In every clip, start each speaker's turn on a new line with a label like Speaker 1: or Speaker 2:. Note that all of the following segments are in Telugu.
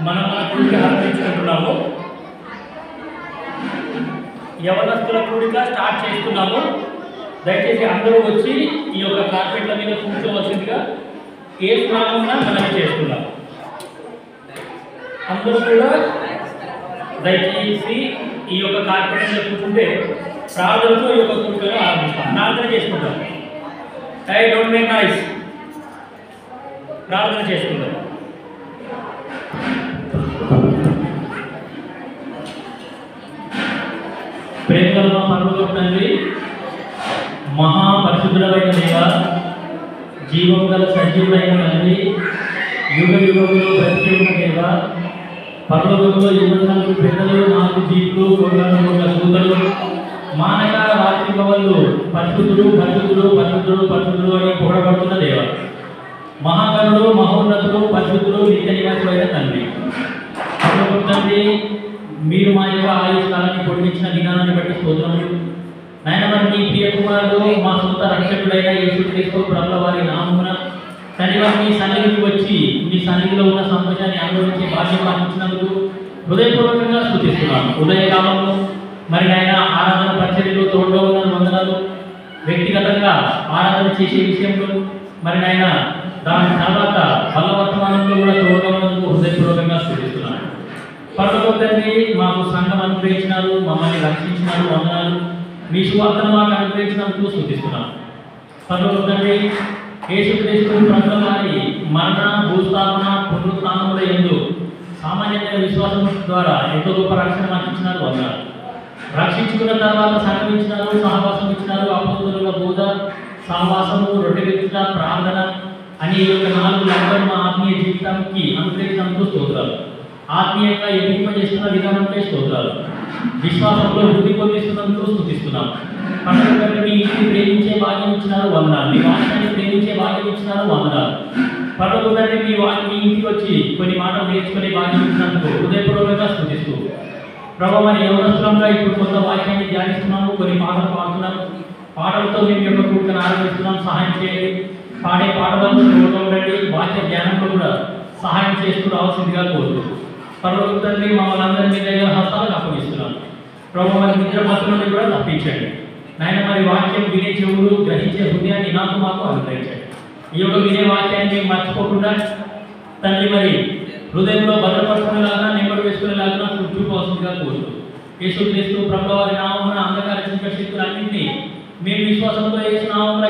Speaker 1: మనం మన కూడిక ఆరంభించుకుంటున్నాము. యవనస్తుల కూడిక స్టార్ట్ చేస్తున్నాము. దయచేసి అందరూ వచ్చి ఈ యొక్క కార్పెట్ల మీద కూర్చోవలసిందిగా ఏ స్నానంగా మనం చేస్తున్నాము. అందరూ కూడా దయచేసి ఈ యొక్క కార్పెట్ మీద కూర్చుంటే ప్రార్థనతో ఈ యొక్క కూడికను ఆరంభిస్తాం. ప్రార్థన చేసుకుంటాం. I don't make noise. ప్రార్థన చేసుకుంటాం. ప్రేమగల మా పరలోక తండ్రి, మహాపరిశుద్ధుడైన దేవ, జీవం గల సజీవుడైన తండ్రి, యుగ యుగంలో ప్రత్యేక దేవ, పరలోకంలో 24 పెద్దలు, 4 జీవులు, 1,00,00,000 దూతలు, మానక రాత్రి పవళ్ళు పరిశుద్ధుడు పరిశుద్ధుడు పరిశుద్ధుడు పరిశుద్ధుడు అని పొగడబడుతున్న దేవ, మహాగణుడు మహోన్నతుడు పరిశుద్ధుడు నిత్య నివాసుడైన తండ్రి, పరలోక తండ్రి, మీరు మా యొక్క ఆయుష్కాలాన్ని పొడిగించిన విధానాన్ని బట్టి స్తోత్రములు. నాయన, మరి మీ ప్రియ కుమారుడు మా సొంత రక్షకుడైన యేసుక్రీస్తు ప్రభుల వారి నామమున తండ్రి వారు మీ సన్నిధికి వచ్చి మీ సన్నిధిలో ఉన్న సంతోషాన్ని అనుభవించే భాగ్యం అందించినందుకు హృదయపూర్వకంగా స్తుతిస్తున్నాను. ఉదయకాలంలో మరి ఆయన ఆరాధన పరిచర్యలో తోడుగా ఉన్న వందనాలు, వ్యక్తిగతంగా ఆరాధన చేసే విషయంలో మరి ఆయన దాని తర్వాత బలవర్తమానంలో కూడా తోడుగా ఉన్నందుకు హృదయపూర్వకంగా స్తుతిస్తున్నాను. పరలోక తండ్రి, మాకు సంఘం అనుగ్రహించినారు, మమ్మల్ని రక్షించినారు, వందనాలు. మీ సువార్తను మాకు అనుగ్రహించినందుకు స్తుతిస్తున్నాను. పరలోక తండ్రి, యేసుక్రీస్తు ప్రభుల వారి మరణ, భూస్థాపన, పునరుత్థానముల యందు సామాన్యమైన విశ్వాసం ద్వారా ఎంతో గొప్ప రక్షణ మాకు ఇచ్చినారు, వందనాలు. రక్షించుకున్న తర్వాత సంఘం ఇచ్చినారు, సహవాసం ఇచ్చినారు, అపోస్తలుల బోధ, సహవాసము, రొట్టె విరుచుట, ప్రార్థన అని ఈ యొక్క 4 లక్షలు మా ఆత్మీయ జీవితానికి అనుగ్రహించినందుకు స్తోత్రాలు. ఆత్మీయంగా ఎదింపజేస్తున్న విధానంపై స్తోత్రాలు. విశ్వాసంలో వృద్ధి పొందిస్తున్నందుకు స్తుతిస్తున్నాం. పండుగ మీ ఇంటిని ప్రేమించే భాగ్యం ఇచ్చినారు, వందనాలు. మీ వాక్యాన్ని ప్రేమించే భాగ్యం ఇచ్చినారు, వందనాలు. పండుగ మీ ఇంటికి వచ్చి కొన్ని మాటలు నేర్చుకునే భాగ్యం ఇచ్చినందుకు హృదయపూర్వకంగా స్తుతిస్తూ ప్రభు, మరి యవనస్తులంగా ఇప్పుడు కొత్త వాక్యాన్ని ధ్యానిస్తున్నాము, కొన్ని పాటలు పాడుతున్నాము. పాటలతో మేము యొక్క కూడికను ఆరంభిస్తున్నాం. సహాయం చేయండి. పాడే పాటలతో తోడుగా ఉండండి. వాక్య ధ్యానంలో కూడా సహాయం చేస్తూ రావాల్సిందిగా కోరుతూ పరలోక తండ్రి, మమ్మల్ని అందరి మీ దగ్గర హస్తాలకు అప్పగిస్తున్నాం. ప్రభు, మరి నిద్రమత్తు నుండి కూడా తప్పించండి. నాయన, మరి వాక్యం వినే చెవులు, గ్రహించే హృదయాన్ని నాకు మాకు అనుగ్రహించండి. ఈ యొక్క వినే వాక్యాన్ని మేము మర్చిపోకుండా తండ్రి మరి హృదయంలో భద్రపరుచుకునేలాగా, నెమ్మడి వేసుకునేలాగా చూసుకోవాల్సిందిగా కోరుతూ యేసుక్రీస్తు ప్రభుల వారి నామమున అంధకార చీకటి శక్తులన్నింటినీ మేము విశ్వాసంతో యేసు నామమున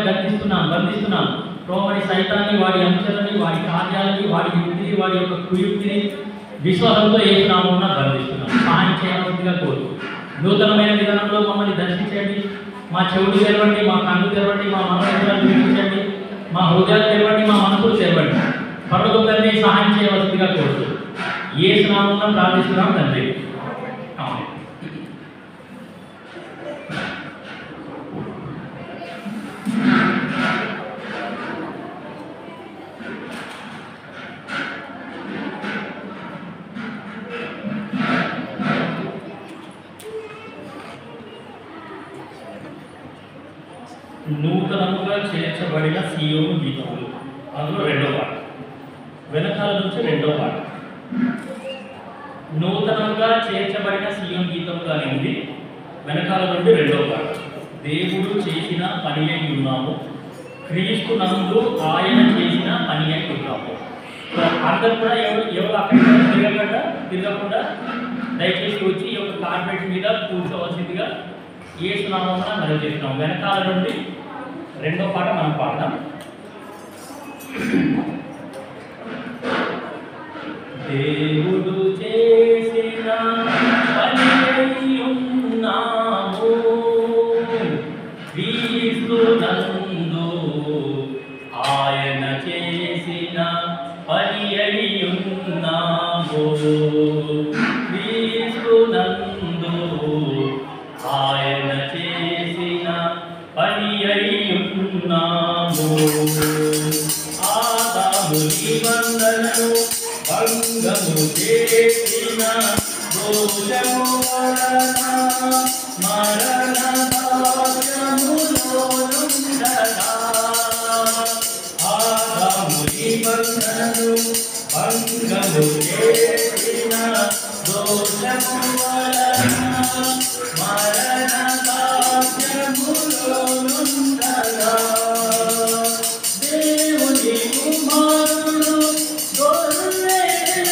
Speaker 1: బంధిస్తున్నాం. ప్రభు, మరి సైతాన్ని, వాడి అంశాలని, వాడి కార్యాలని, వాడి యుక్తిని, వాడి యొక్క కుయుక్తిని విశ్వాసంతో యేసు నామమున బంధిస్తున్నాం. సహాయం చేయాల్సిందిగా కోరుతూ నూతనమైన విధానంలో మమ్మల్ని దర్శించండి. మా చెవులు తెరవండి, మా కన్ను తెరవండి, మా మనసులను వినిపించండి, మా హృదయాలు తెరవండి, మా మనసులు తెరవండి. పరలోకాన్ని సహాయం చేయవలసిందిగా కోరుతూ యేసు నామమున ప్రార్థిస్తున్నాం తండ్రి. ఆమేన్. నూతనముగా చేర్చబడిన సీయోను గీతములు, అందులో 2వ పాట, వెనకాల నుంచి 2వ పాట. నూతనంగా చేర్చబడిన సీయోను గీతములు అనేది వెనకాల నుండి 2వ పాట. దేవుడు చేసిన పని అయి ఉన్నాము, క్రీస్తు నందు ఆయన చేసిన పని అయి ఉన్నాము. అందరూ కూడా ఎవరు అక్కడ తిరగకుండా దయచేసి వచ్చి ఈ యొక్క కార్పెట్ మీద కూర్చోవలసిందిగా యేసు నామమున మనం చేస్తున్నాం. వెనకాల నుండి 2వ పాట మనం పాడదాం. దేవుడు చేసిన పని అయి ఉన్నాము, క్రీస్తు నందు ఆయన చేసిన పని అయి ఉన్నాము, క్రీస్తు నందు ఆయన చేసిన పని అయి ఉన్నాము. ఆదాము నిబంధనను భంగము చేసిన దోషము వలన మరణ భాగ్యములో నుండగా, ఆదాము నిబంధనను భంగము చేసిన దోషము వలన మరణ భాగ్యములో నుండగా దేవుని కుమారుడు గొర్రెపిల్లయై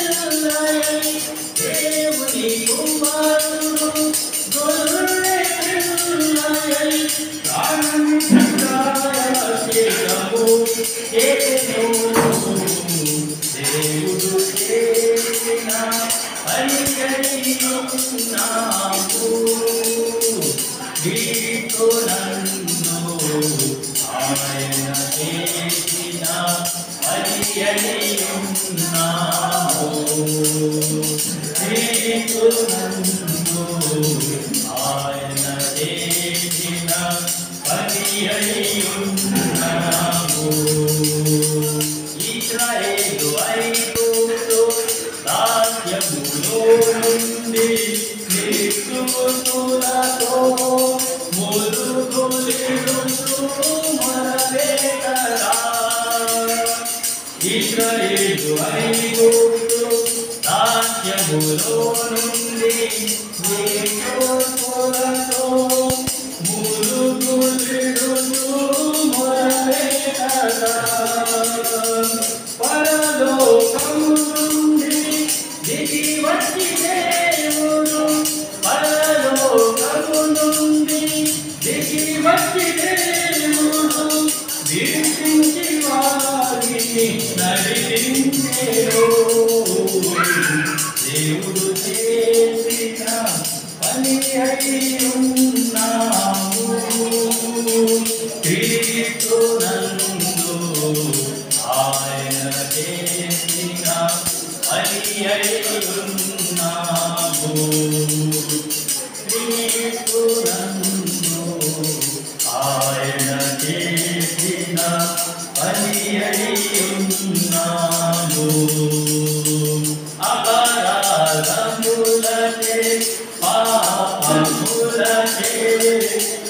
Speaker 1: దేవుని కుమారుడు గొర్రెపిల్లయై ప్రాణం త్యాగము చేసెను. దేవుడు చేసిన పరిచర్యయున్నాము వీటితో నన్ను ఆయన చేసిన పరిచర్యయున్నాము వీటితో నన్ను ఆయన చేసిన పరిచర్యయున్నాము. ఇశ్రాయేలు ఐగుప్తు రాజ్యములో నుండి నిలుచులతో ములుగులిడుచు మొరపెట్టగా ఇశ్రాయేలు ఐగుప్తు రాజ్యములో నుండి నిలుచులతో ములుగులిడుచు మొరపెట్టగా పరలోకము నుండి దిగి వచ్చి దేవుడు పరలోకము నుండి దిగి వచ్చి దేవుడు దీవించి వారిని నడిపించెను. దేవుడు చేసిన పని అయ్యున్నాము క్రీస్తు నందు ఆయన చేసిన పని అయ్యున్నాము క్రీస్తు నందు ఆయన చేసిన పని అయ్యున్నాము. అపరాధములచే పాపములచే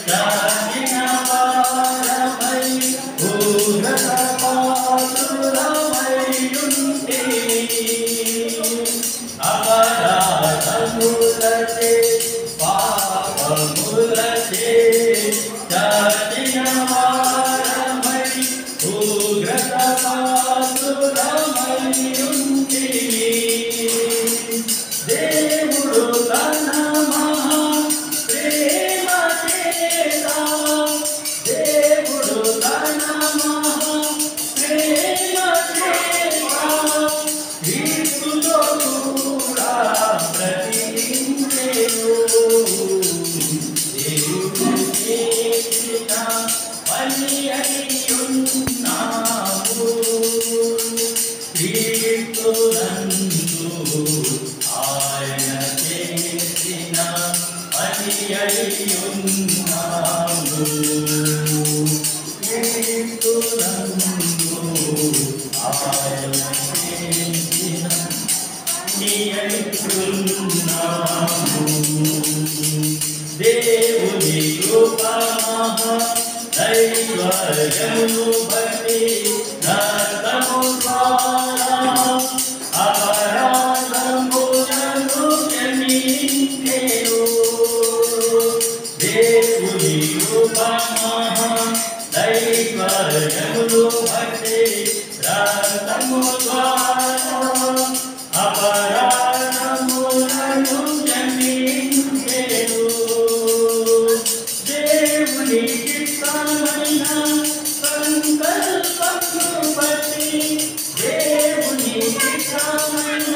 Speaker 1: జారిన వారమై ఉగ్రత పాత్రులమై ఉంటిమి. అపరాధములచే పాపములచే జారిన వారమై ఉగ్రత పాత్రులమై ఉంటిమి. దేవుడు తన మహా ప్రేమ చేత దేవుడు తన మహా ప్రేమ చేత క్రీస్తుతో కూడా ప్రతిష్ఠించెను. దేవుడు చేసిన పని అయ్యున్నాము క్రీస్తు నందు ఆయన చేసిన పని అయ్యున్నాము క్రీస్తు నందు ఆయన చేసిన పని అయ్యున్నాము. దేవుని కృప మహా దైవజను బట్టి నరకము ద్వారా అపరాధములను క్షమించెను. దేవుని కృప మహా దైవజను బట్టి నరకము ద్వారా అపరాధములను క్షమించెను. దేవుని చిత్తమైన సంకల్పము బట్టి దేవుని చిత్తమైన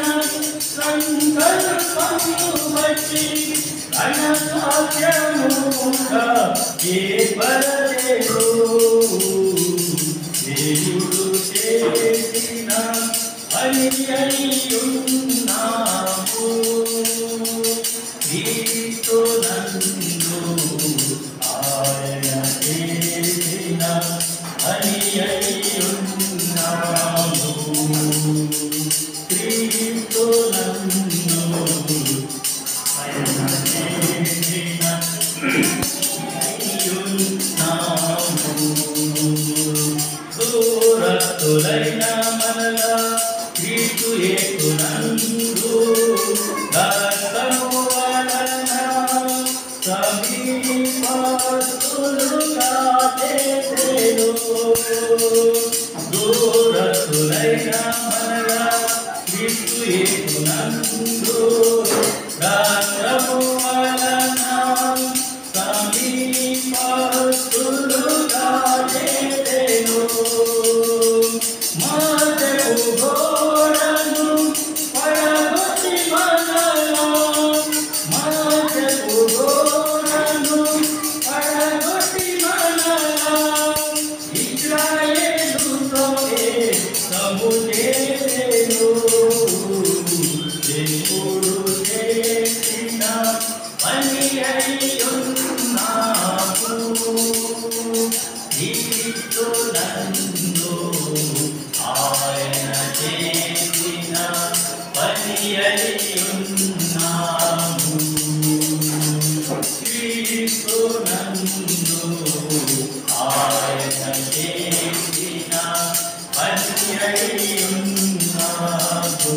Speaker 1: సంకల్పము బట్టి తన సాధ్యముగా ఏర్పరచెను. దేవుడు చేసిన పని అయ్యున్నాము క్రీస్తు నందు ఆయన చేసిన పని అయ్యున్నాము క్రీస్తు నందు ఆయన చేసిన అయ్యున్నాము. దూరస్తులైన మనల క్రీస్తు యేసునందు రక్తము వలన సమీపస్తులుగా చేసెను. దూరస్తులైన మనగా క్రీస్తు యేసునందు రక్తము వలన సమీపస్తులుగా చేసెను. మాటకు గోడను పడగొట్టి మనలా, మాటకు గోడను పడగొట్టి మనలా, ఇశ్రాయేలుతోనే సము చేసెను. దేవుడు చేసిన పని అయ్యున్నాము. క్రీస్తునందు ఆయన చేసిన పని అయ్యున్నాము. క్రీస్తునందు ఆయన చేసిన పని అయ్యున్నాము.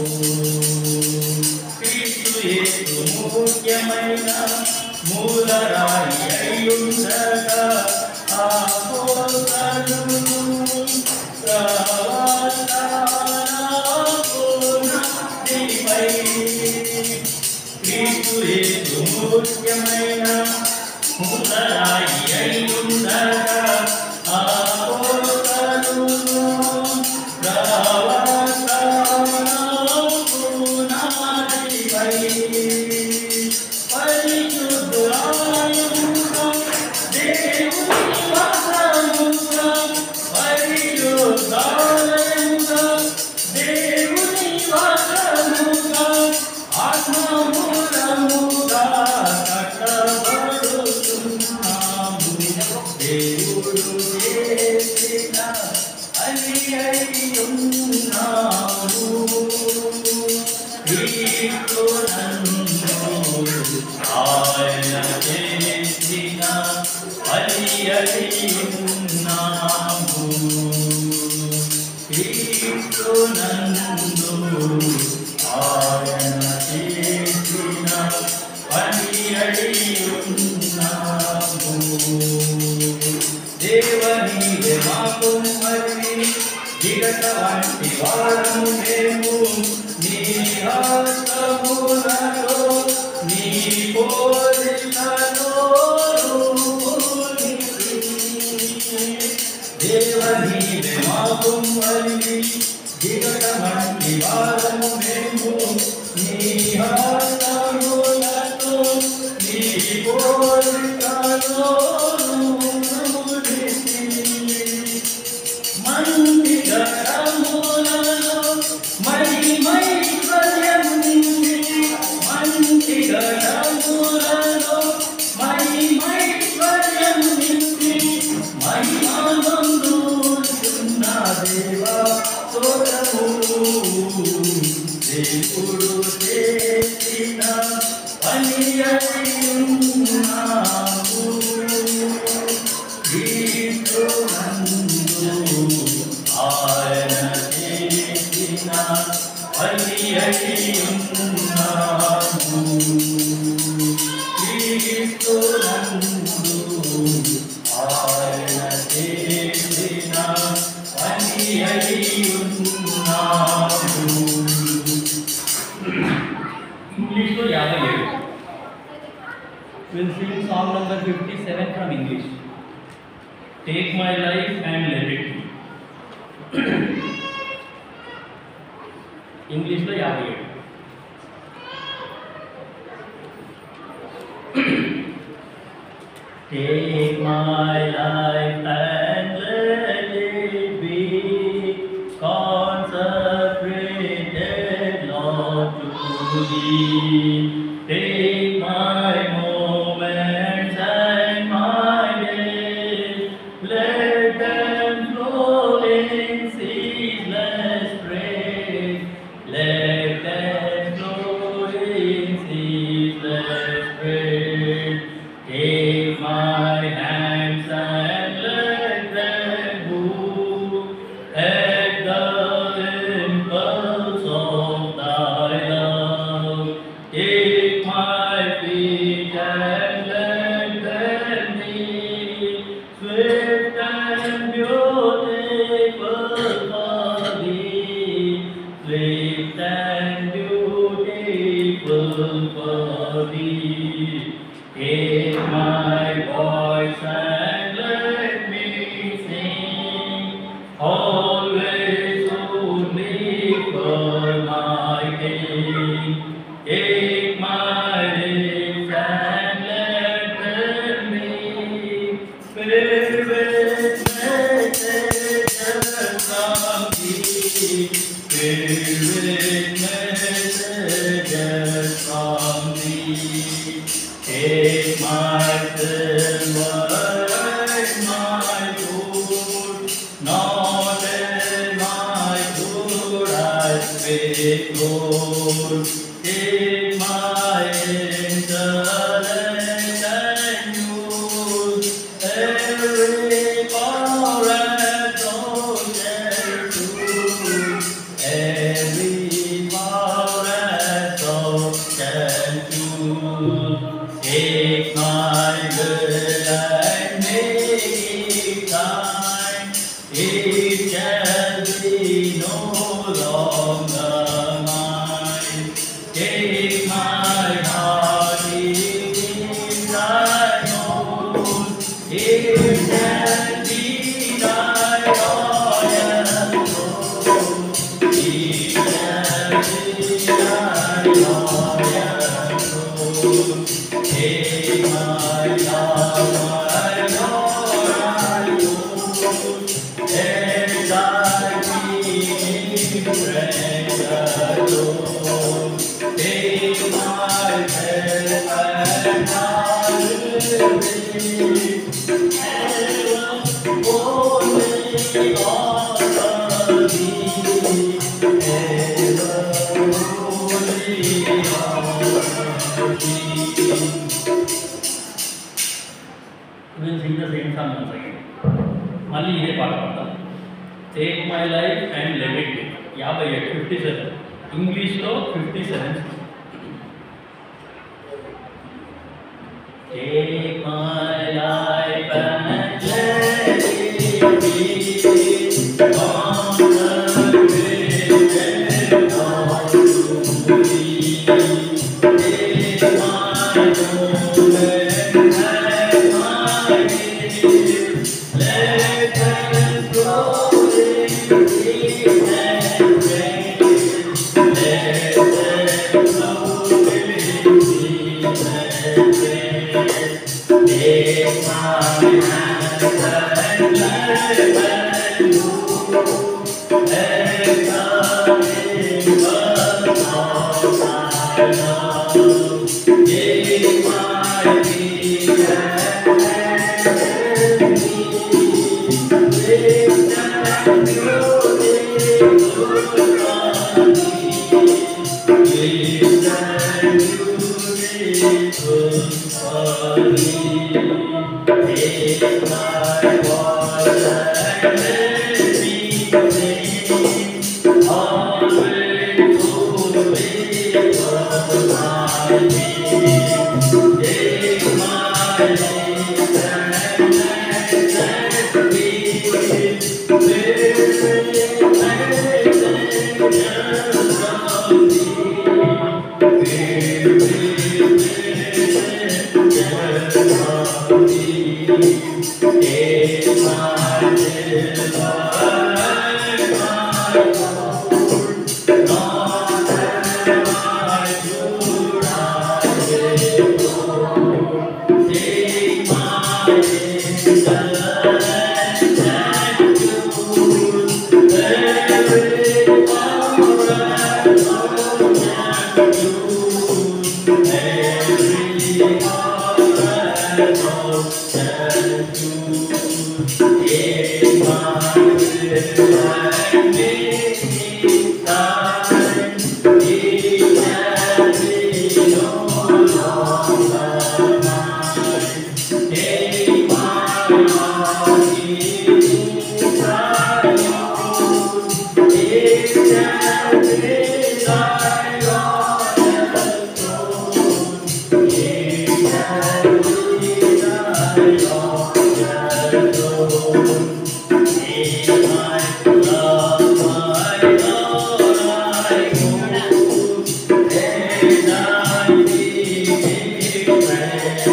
Speaker 1: క్రీస్తు యేసు ముఖ్యమైన మూలరాయి అయ్యుండగా అపోస్తలులు ప్రవక్తలపై క్రీస్తు యేసు ముఖ్యమైన మూలరాయి అయ్యుండగా అపోస్తలులు ప్రవక్తలపై పరిశుద్ధురాయముగా దేవుని వాసముగా పరిశుద్ధాలయముగా దేవుని వాసముగా ఆత్మమూలముగా కట్టబడుతున్నాము. దేవుడు చేసిన అని అయ్యున్నాము. క్రీస్తునందు ఆయన చేసిన పని అయ్యున్నాము. క్రీస్తునందు ఆయన చేసిన పని అయ్యున్నాము. దేవని మాకు మరి దిగట వంటి వారము మేము, నీ హస్తములలో నీ పోలికలో దేవని మాకు మరి దిగట వంటి వారము మేము, నీ హస్తములతో నీ పోలికలో మందిర రములలో మహిమైశ్వర్యము నిండి, మందిర రములలో మహిమైశ్వర్యము నిండి, మహిమానందుచున్న దేవా స్తోత్రము. దేవుడు చేసిన పని అయ్యున్నాము. క్రీస్తునందు ఆయన చేసిన పని అయ్యున్నాము. క్రీస్తునందు ఆయన చేసిన పని అయ్యున్నాము. ఇంగ్లీష్లో 57. We'll sing song number 57 from English. Take my life and let it be. ఇంగ్లీష్లో 57. Take my life and let it be consecrated, Lord, to Thee. Take my moments and my days, let them flow in ceaseless praise. Let them flow in ceaseless praise. Take my hands and let
Speaker 2: with messages from thee. Take my silver and my gold, not in my good I speak, Lord. Take my intellect and use every power and social tool, every power and social tool. Take my will and make it thine. It shall be no longer mine. Take my heart, it is thine own. It shall be thy royal throne. It shall be thy royal throne. Take my love, my Lord, I own, and thy keeping friend alone. Take my help and I will live, ever only honor thee, ever only honor thee.
Speaker 1: We'll sing the same song once again. మళ్ళీ ఇదే పాట పాడతాం. Take my life and let it be 58 57 ఇంగ్లీష్లో 57.
Speaker 2: Take my life and let it be on the wind of thee. Take my moment and my gift, let them flow in peace and grace. Let them flow in peace and grace. Take my hand and let them move, and coming but not my love. Take my feet and let me live and beautiful body. Live and beautiful body. Take my voice and let me sing, always fulfill my need. Take my lead and let me live with messages from thee. Take my silver and my gold, not in my good I will go. Take my intellect and use every power and social use, every power and social use. Take my will and make it thine. It shall be no longer mine. Take my heart, it is thine own. It shall be thy royal throne. It shall be thy royal throne. Take my love, my Lord, I own, and thy keeping friend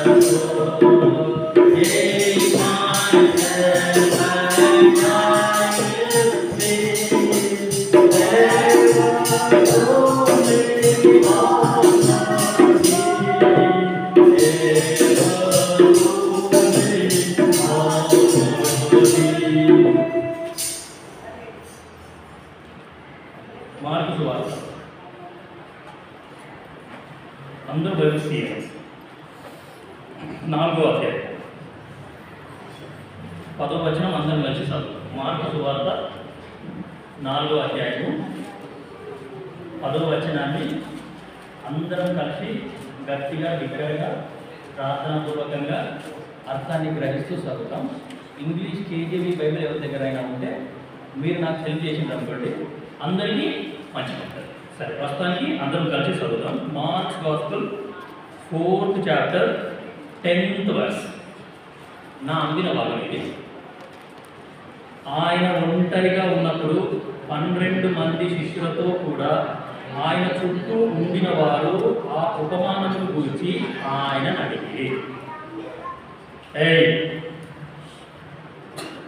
Speaker 2: alone. Take my help and I will sing, ever only honor thee, ever only honor thee.
Speaker 1: Mark సువార్త అందరూ బైబిల్ తీయండి. 4వ అధ్యాయం 10వ వచనం అందరం కలిసి చదువు. మార్కు సువార్త 4వ అధ్యాయము 10వ వచనాన్ని అందరం కలిసి గట్టిగా బిగ్గరగా ప్రార్థనాపూర్వకంగా అర్థాన్ని గ్రహిస్తూ చదువుతాం. ఇంగ్లీష్ కేజీవి బైబిల్ ఎవరి దగ్గర అయినా ఉంటే మీరు నాకు హెల్ప్ చేసింది అనుకోండి, అందరికీ మంచిగా ఉంటుంది. సరే, ప్రస్తుతానికి అందరం కలిసి చదువుతాం. Mark's gospel 4th chapter 10th verse. నా అందిన భాగం ఇది. ఆయన ఒంటరిగా ఉన్నప్పుడు 12 మంది శిష్యులతో కూడా ఆయన చుట్టూ ఉండిన వారు ఆ ఉపమానమును గురించి ఆయన అడిగి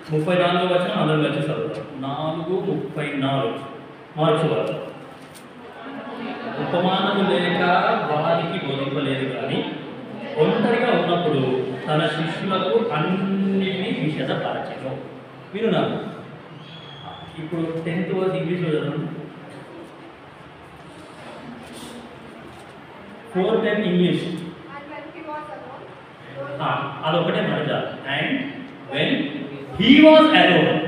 Speaker 1: 34వ వచనం అందరం కలిసి చదువుతాం. 4:34 మార్క్స్ వార్త. ఉపమానము లేక వారికి బోధింపలేదు కానీ ఒంటరిగా ఉన్నప్పుడు తన శిష్యులకు అన్నిటినీ విషదపరచెను. మీరు నాకు ఇప్పుడు 10th వర్స్ ఇంగ్లీష్లో చదవండి. 4:10 ఇంగ్లీష్ అదొకటే మాట. And when he was alone,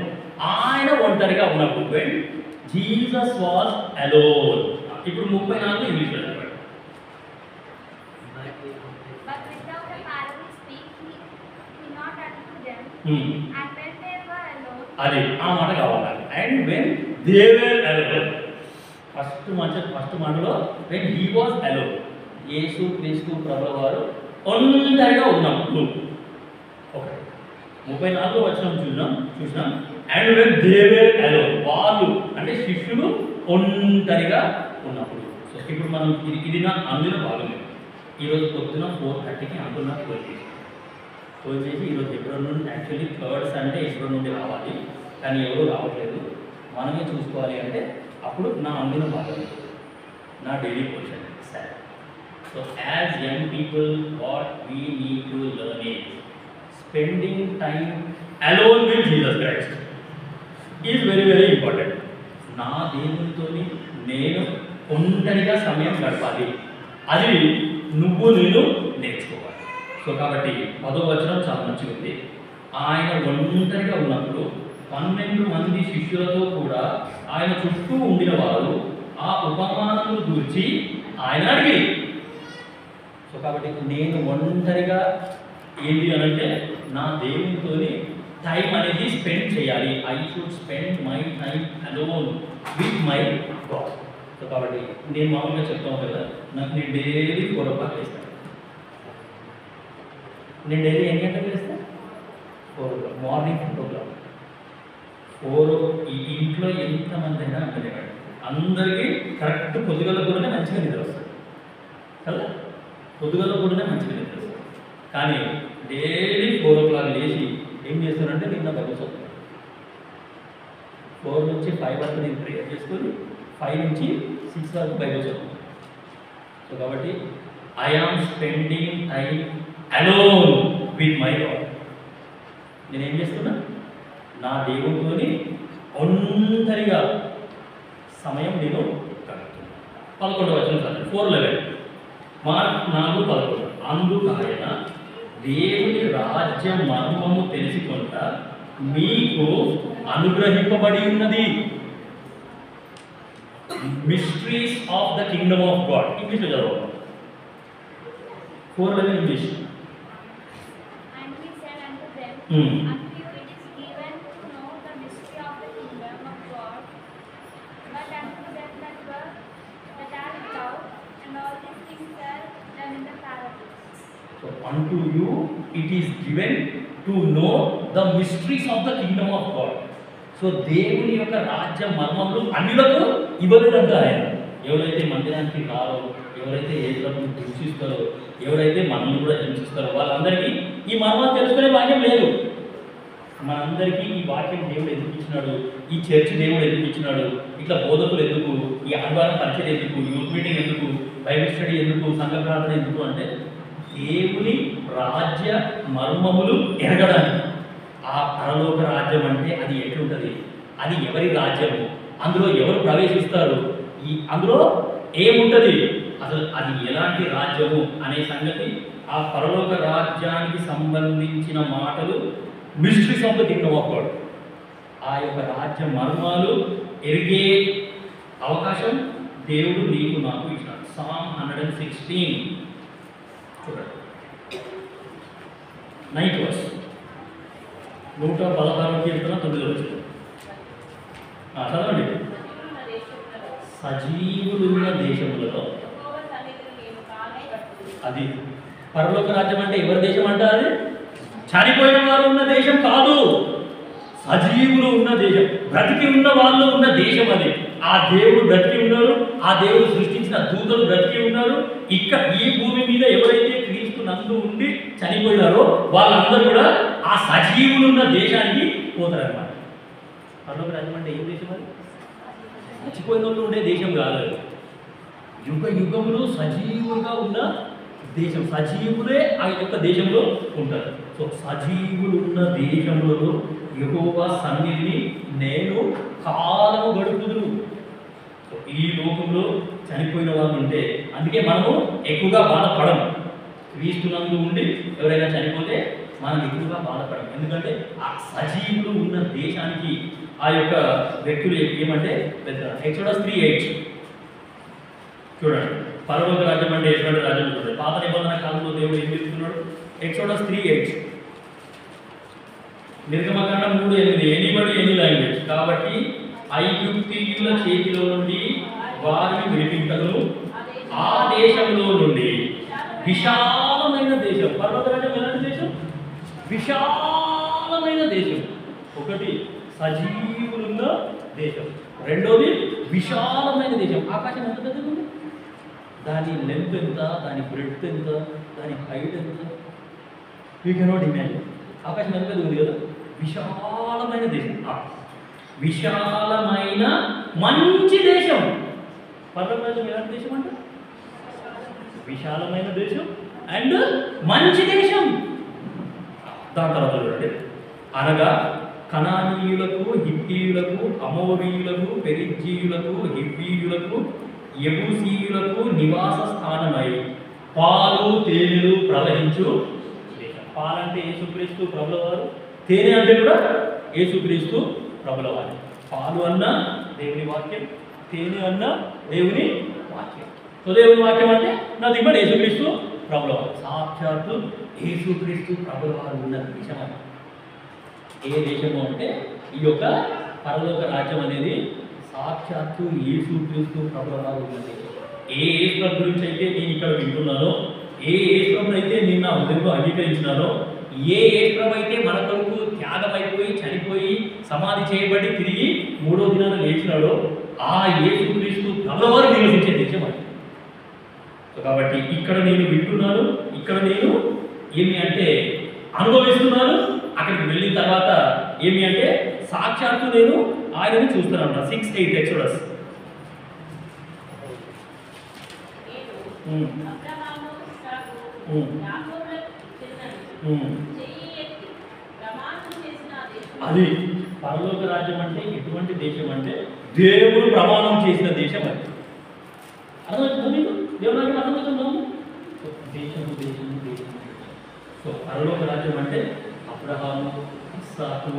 Speaker 1: ఆయన ఒంటరిగా ఉన్నప్పుడు, వెన్ జీసస్ వాజ్ అలోన్. ఇప్పుడు 34 ఇంగ్లీష్లో చదవండి. అది ఆ మాట కావాలి. And when they were alone, first మాటలో వెన్ హీ వాజ్ అలోన్, యేసు క్రీస్తు ప్రభువు వారు ఒంటరిగా ఉన్నప్పుడు. ఓకే, 34వ వచనం చూసినాం. And when they were alone, వాళ్ళు అంటే శిష్యులు ఒంటరిగా ఉన్నప్పుడు. సో ఇప్పుడు మనం ఇది నా అందులో భాగమే. ఈరోజు పొద్దున 4:30కి అందులో ఫోన్ చేసి ఈరోజు ఎప్పుడో నుండి, యాక్చువల్లీ 3rd సండే ఎప్పుడో నుండి రావాలి, కానీ ఎవరు రావట్లేదు. మనమే చూసుకోవాలి అంటే అప్పుడు నా అందులో భాగమే, నా డైలీ పోర్షన్. సరే, so as young people what we need to learn is spending time alone with Jesus Christ is very very important. నా దేవునితో నేను ఒంటరిగా సమయం గడపాలి, అది నువ్వు నేను నేర్చుకోవాలి. సో కాబట్టి 10వ వచనం చాలా మంచిగా ఉంది. ఆయన ఒంటరిగా ఉన్నప్పుడు 12 మంది శిష్యులతో కూడా ఆయన చుట్టూ ఉండిన వారు ఆ ఉపమానమును గురించి ఆయన అడిగి. సో కాబట్టి నేను ఒంటరిగా ఏంటి అనంటే నా దేవునితో టైం అనేది స్పెండ్ చేయాలి. I should spend my time alone with my God. So కాబట్టి నేను మామూలుగా చెప్తాను కదా, నాకు నేను డైలీ 4 o'clock వేస్తాను. నేను డైలీ ఎన్ని గంటలకు వేస్తాను? 4 o'clock, మార్నింగ్ 4 o'clock. 4 ఈ ఇంట్లో ఎంతమంది అయినా అంటే అందరికీ కరెక్ట్ పొద్దుగల కూడానే మంచిగా నిద్ర వస్తుంది కదా, పొద్దుగల కూడానే మంచిగా నిద్ర వస్తుంది. కానీ డైలీ 4 o'clock లేచి ఏం చేస్తానంటే నిన్న బైబిల్ చదువుతాను. 4 నుంచి 5 వరకు నేను ప్రేయర్ చేసుకొని 5 నుంచి 6 వరకు బైబిల్ చదువుతాను. సో కాబట్టి I am spending time alone with my God. నేనేం చేస్తున్నా? నా దేవునితో ఒంటరిగా సమయం నేను గడుపుతున్నాను. 11వ వచనం చదువు. 4:11 మార్క్ 4:11. అందుకు ఆయన దేవుని రాజ్య మర్మము తెలుసుకొనుట మీకు అనుగ్రహింపబడి ఉన్నది. Mysteries of the Kingdom of God. ఇంగ్లీష్లో చదవాలి. 4:11 English. So unto you it is given to know the mysteries of the kingdom of God. So దేవుని యొక్క రాజ్య మర్మములు అన్యులకు ఇవ్వలేదంట ఆయన. ఎవరైతే మందిరానికి రారో, ఎవరైతే ఏసులను హింసిస్తారో, ఎవరైతే మనల్ని కూడా హింసిస్తారో వాళ్ళందరికీ ఈ మర్మాలు తెలుసుకునే భాగ్యం లేదు. మనందరికీ ఈ వాక్యం దేవుడు ఎందుకు ఇచ్చినాడు, ఈ చర్చ్ దేవుడు ఎందుకు ఇచ్చినాడు, ఇట్లా బోధకులు ఎందుకు, ఈ ఆదివారం పరిచయం ఎందుకు, యూత్ మీటింగ్ ఎందుకు, బైబిల్ స్టడీ ఎందుకు, సంఘ ప్రార్థన ఎందుకు అంటే దేవుని రాజ్య మర్మములు ఎరగడానికి. ఆ పరలోక రాజ్యం అంటే అది ఎట్లుంటుంది, అది ఎవరి రాజ్యము, అందులో ఎవరు ప్రవేశిస్తారు, అందులో ఏముంటుంది, అసలు అది ఎలాంటి రాజ్యము అనే సంగతి, ఆ పరలోక రాజ్యానికి సంబంధించిన మాటలు, mysteries of the Kingdom of God, ఆ యొక్క రాజ్య మర్మాలు ఎరిగే అవకాశం దేవుడు నీకు నాకు ఇచ్చాడు. సామ్ 116 చూడండి, 9th verse, 116వ కీర్తన 9వ వచనం చదవండి. సజీవులున్న దేశములలో, అది పరలోక రాజ్యం అంటే ఎవరి దేశం అంట? అది చనిపోయిన వారు ఉన్న దేశం కాదు, సజీవులు ఉన్న దేశం, బ్రతికి ఉన్న వాళ్ళు ఉన్న దేశం అది. ఆ దేవుడు బ్రతికి ఉన్నారు, ఆ దేవుడు సృష్టించిన దూతలు బ్రతికి ఉన్నారు. ఇక్కడ ఈ భూమి మీద ఎవరైతే క్రీస్తు నందు ఉండి చనిపోయినారో వాళ్ళందరూ కూడా ఆ సజీవులు ఉన్న దేశానికి పోతారన్నమాట. పరలోక రాజ్యం అంటే ఏం దేశం? అది చచ్చిపోయిన వాళ్ళు ఉండే దేశం కాదు, యుగ యుగములు సజీవులుగా ఉన్న దేశం. సజీవులే ఆ యొక్క దేశంలో ఉంటారు. సో సజీవులు ఉన్న దేశంలో యెహోవా సన్నిధిని నేను కాలము గడుపుదును. సో ఈ లోకంలో చనిపోయిన వాళ్ళు ఉంటే, అందుకే మనము ఎక్కువగా బాధపడము. క్రీస్తునందు ఉండి ఎవరైనా చనిపోతే మనం ఎక్కువగా బాధపడము, ఎందుకంటే ఆ సజీవులు ఉన్న దేశానికి ఆ యొక్క వ్యక్తులు ఏమంటే పెద్ద. ఎక్సోడస్ 3:8 చూడండి, పరలోక రాజ్యం అంటే ఎటువంటి రాజ్యం చూడండి. పాత నిబంధన కాలంలో దేవుడు ఏం చెప్తున్నాడు? ఎక్సోడస్ 3:8, నిర్గమకాండం 3:8, ఎనీబడి ఎనీ లాంగ్వేజ్. కాబట్టి ఐగుప్తీయుల చేతిలో నుండి వారిని విడిపించను, ఆ దేశంలో నుండి విశాలమైన దేశం. పర్వత రాజ్యం ఎలాంటి దేశం? విశాలమైన దేశం. ఒకటి సజీవులున్న దేశం, రెండోది విశాలమైన దేశం. ఆకాశం ఎంత పెద్దది ఉంది, దాని లెంత్ ఎంత, దాని బ్రెడ్త్ ఎంత, దాని హైట్ ఎంత, యూ కెనాట్ ఇమాజిన్. ఆకాశం ఎంత పెద్దది ఉంది కదా. విశాలమైన దేశం, విశాలమైన మంచి దేశం. పర్వత రాజ్యం ఎలాంటి దేశం అంటే విశాలమైన దేశం అండ్ మంచి దేశం. దాని తర్వాత చూడండి, అనగా కనానీయులకు, హిత్తీయులకు, అమోరీయులకు, పెరిజ్జీయులకు, హివ్వీయులకు, యెబూసీయులకు నివాస స్థానమై పాలు తేనెలు ప్రవహించు దేశం. పాలంటే యేసుక్రీస్తు ప్రభులవారు, తేనె అంటే కూడా యేసుక్రీస్తు ప్రభులవారు. పాలు అన్న దేవుని వాక్యం, తేనె అన్న దేవుని వాక్యం. సో దేవుని వాక్యం అంటే నా దిగుబడి యేసుక్రీస్తు ప్రభులవారు, సాక్షాత్తు యేసుక్రీస్తు ప్రభులవారు ఉన్న దేశం. అని ఏ దేశము అంటే ఈ యొక్క పరలోక రాజ్యం అనేది సాక్షాత్తు యేసుక్రీస్తు ప్రభులవారు ఉన్న దేశం. ఏ యేసు గురించి అయితే నేను ఇక్కడ వింటున్నానో, ఏ యేసు అయితే నేను నా హృదయంలో అంగీకరించినానో, ఏ యేసు అయితే మన కొరకు త్యాగమైపోయి చనిపోయి సమాధి చేయబడి తిరిగి 3వ దినాన లేచినాడో, ఆ యేసుక్రీస్తు ప్రభులవారు నివసించే దేశం అది. సో కాబట్టి ఇక్కడ నేను వింటున్నాను, ఇక్కడ నేను ఏమి అంటే అనుభవిస్తున్నాను. అక్కడికి వెళ్ళిన తర్వాత ఏమి అంటే సాక్షాత్తు నేను ఆయనని చూస్తున్నాను. 6:8 ఎక్సోడస్. అది పరలోక రాజ్యం అంటే ఎటువంటి దేశం అంటే దేవుడు ప్రమాణం చేసిన దేశం అది. అర్థమవుతుందా మీకు? దేవుడు రాజ్యం అర్థమవుతుందాము? దేశము దేశము దేశము. సో పరలోక రాజ్యం అంటే అబ్రహాము, ఇస్సాకు,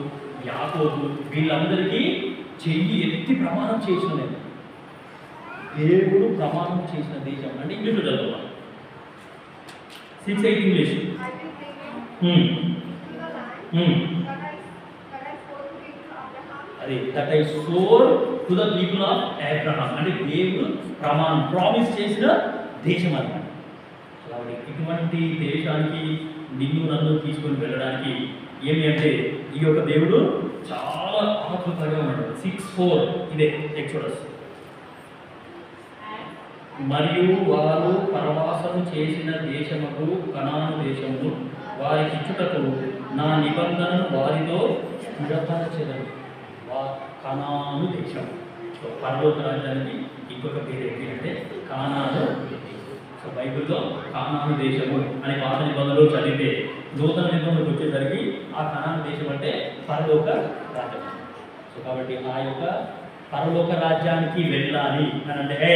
Speaker 1: యాకోబు వీళ్ళందరికీ చెయ్యి ఎత్తి ప్రమాణం చేసిన దేవుడు ప్రమాణం చేసిన దేశం. అంటే ఇంగ్లీష్లో చదువుతాం. 6:8 ఇంగ్లీష్. అది that I swore to the people of Abraham, అంటే దేవుడు ప్రమాణం ప్రామిస్ చేసిన దేశం అన్నమాట. కాబట్టి ఇటువంటి దేశానికి నిన్ను నన్ను తీసుకొని వెళ్ళడానికి ఏమి అంటే ఈ యొక్క దేవుడు చాలా ఆతృతగా ఉన్నాడు. 6:4 ఇదే ఎక్సోడస్. మరియు వారు పరవాసము చేసిన దేశముకు కనాను దేశము వారికి ఇచ్చుటకు నా నిబంధనను వారితో స్థిరపరచెదను. కనాను దేశం. సో పరలోక రాజ్యానికి ఇంకొక పేరు ఏంటి అంటే కానాను. సో బైబిల్లో కానాను దేశము అనే పాత నిబంధనలు చదివితే నూతన నిబంధనలకు వచ్చేసరికి ఆ కనాను దేశం అంటే పరలోక రాజ్యం. సో కాబట్టి ఆ యొక్క పరలోక రాజ్యానికి వెళ్ళాలి అని అంటే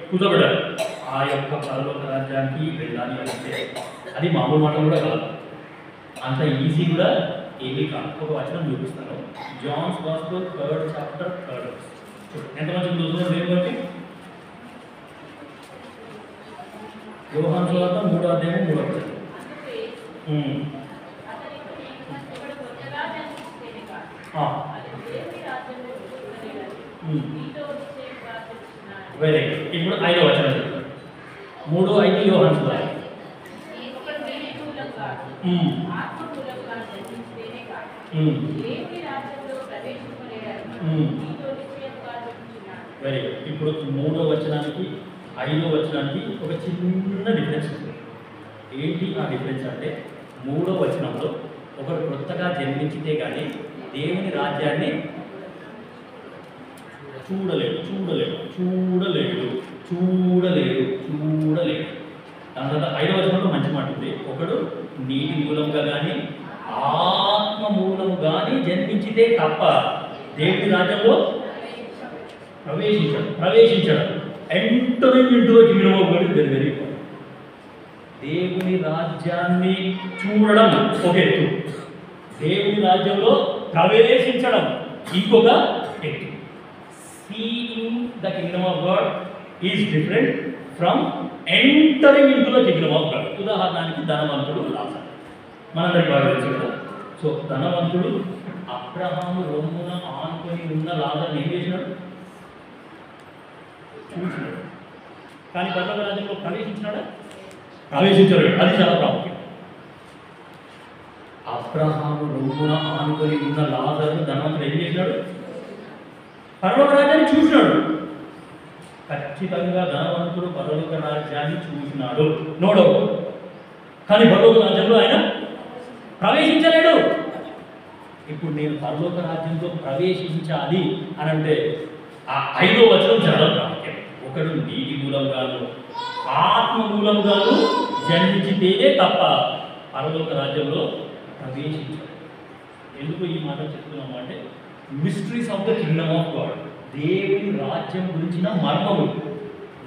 Speaker 1: కూర్చోబెట్టాలి. ఆ యొక్క పరలోక రాజ్యానికి వెళ్ళాలి అంటే అది మామూలు మాట కూడా కాదు, అంత ఈజీ కూడా ఏమీ కాదు. ఒక వచనం చూపిస్తాను. Johne's gospel 3rd chapter 3rd verse. ఎంతమంది చూస్తున్నారు దేని బట్టి? యోహాను సువార్త 3వ అధ్యాయం 3వ వచనం. Very good. ఇప్పుడు 5వ వచనం చెప్తాను. 3:5 యోహాను సువార్త. Very good. ఇప్పుడు 3వ వచనానికి 5వ వచనానికి ఒక చిన్న డిఫరెన్స్ ఉంది. ఏంటి ఆ డిఫరెన్స్ అంటే 3వ వచనంలో ఒకరు కొత్తగా జన్మించితే కానీ దేవుని రాజ్యాన్ని చూడలేడు చూడలేడు చూడలేడు చూడలేడు చూడలేడు. దాని తర్వాత 5వ వచనంలో మంచి మాట ఉంది. ఒకడు నీటి మూలంగా కానీ ఆత్మ మూలము కానీ జన్మించితే తప్ప దేవుని రాజ్యంలో ప్రవేశించడం entering into the Kingdom of God is very very important. దేవుని రాజ్యాన్ని చూడడం ఒక ఎత్తు, దేవుని రాజ్యంలో ప్రవేశించడం ఇంకొక ఎత్తు. Seeing the Kingdom of God is different from entering into the Kingdom of God. ఉదాహరణకి ధనవంతుడు లాజరు మనందరికి బాగా తెలుసు కదా. సో ధనవంతుడు అబ్రహాము రొమ్మున ఆనుకొని ఉన్న లాజరుని ఏం చేసినాడు? చూసినాడు. కానీ పరలోక రాజ్యంలో ప్రవేశించినాడా? ప్రవేశించాడు. అది చాలా ప్రాముఖ్యం. అబ్రహాము రొమ్మున ఆనుకొని ఉన్న లాజరు ధనవంతుడు ఏం చేసినాడు? పరలోక రాజ్యాన్ని చూసినాడు. ఖచ్చితంగా ధనవంతుడు పరలోక రాజ్యాన్ని చూసినాడు, నో డౌట్. కానీ పరలోక రాజ్యంలో ఆయన ప్రవేశించలేడు. ఇప్పుడు నేను పరలోక రాజ్యంలో ప్రవేశించాలి అని అంటే ఆ 5వ వచనం చాలా ప్రాముఖ్యం. ఒకడు నీటి మూలంగాను ఆత్మ మూలంగాను జన్మించితేనే తప్ప పరలోక రాజ్యంలో ప్రవేశించాలి. ఎందుకు ఈ మాట చెప్తున్నాము అంటే mysteries of the Kingdom of God, దేవుని రాజ్యం గురించిన మర్మము.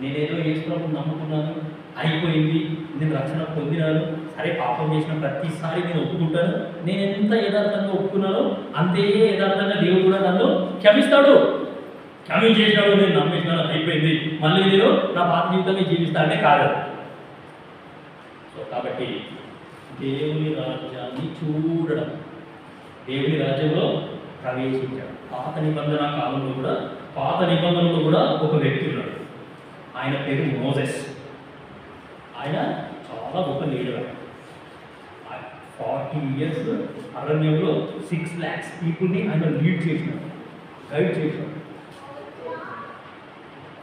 Speaker 1: నేనేదో యేసుప్రభువుని నమ్ముకున్నాను, అయిపోయింది, నేను రక్షణ పొందినాను, సరే పాపం చేసిన ప్రతిసారి నేను ఒప్పుకుంటాను, నేను ఎంత యథార్థంగా ఒప్పుకున్నానో అంతే యథార్థంగా దేవుడు కూడా నన్ను క్షమిస్తాడు, క్షమించేసినాడు, నేను నమ్మేసినాను, అయిపోయింది, మళ్ళీ నేను నా పాత జీవితాన్ని జీవిస్తానే కాదు. సో కాబట్టి దేవుని రాజ్యాన్ని చూడడం, దేవుని రాజ్యంలో ప్రవేశించడం. పాత నిబంధనలో కూడా ఒక వ్యక్తి ఉన్నాడు. ఆయన పేరు మోసెస్. ఆయన చాలా గొప్ప లీడర్. 40 years అరణ్యంలో 6 lakhs పీపుల్ని ఆయన లీడ్ చేసినాడు, గైడ్ చేసినాడు.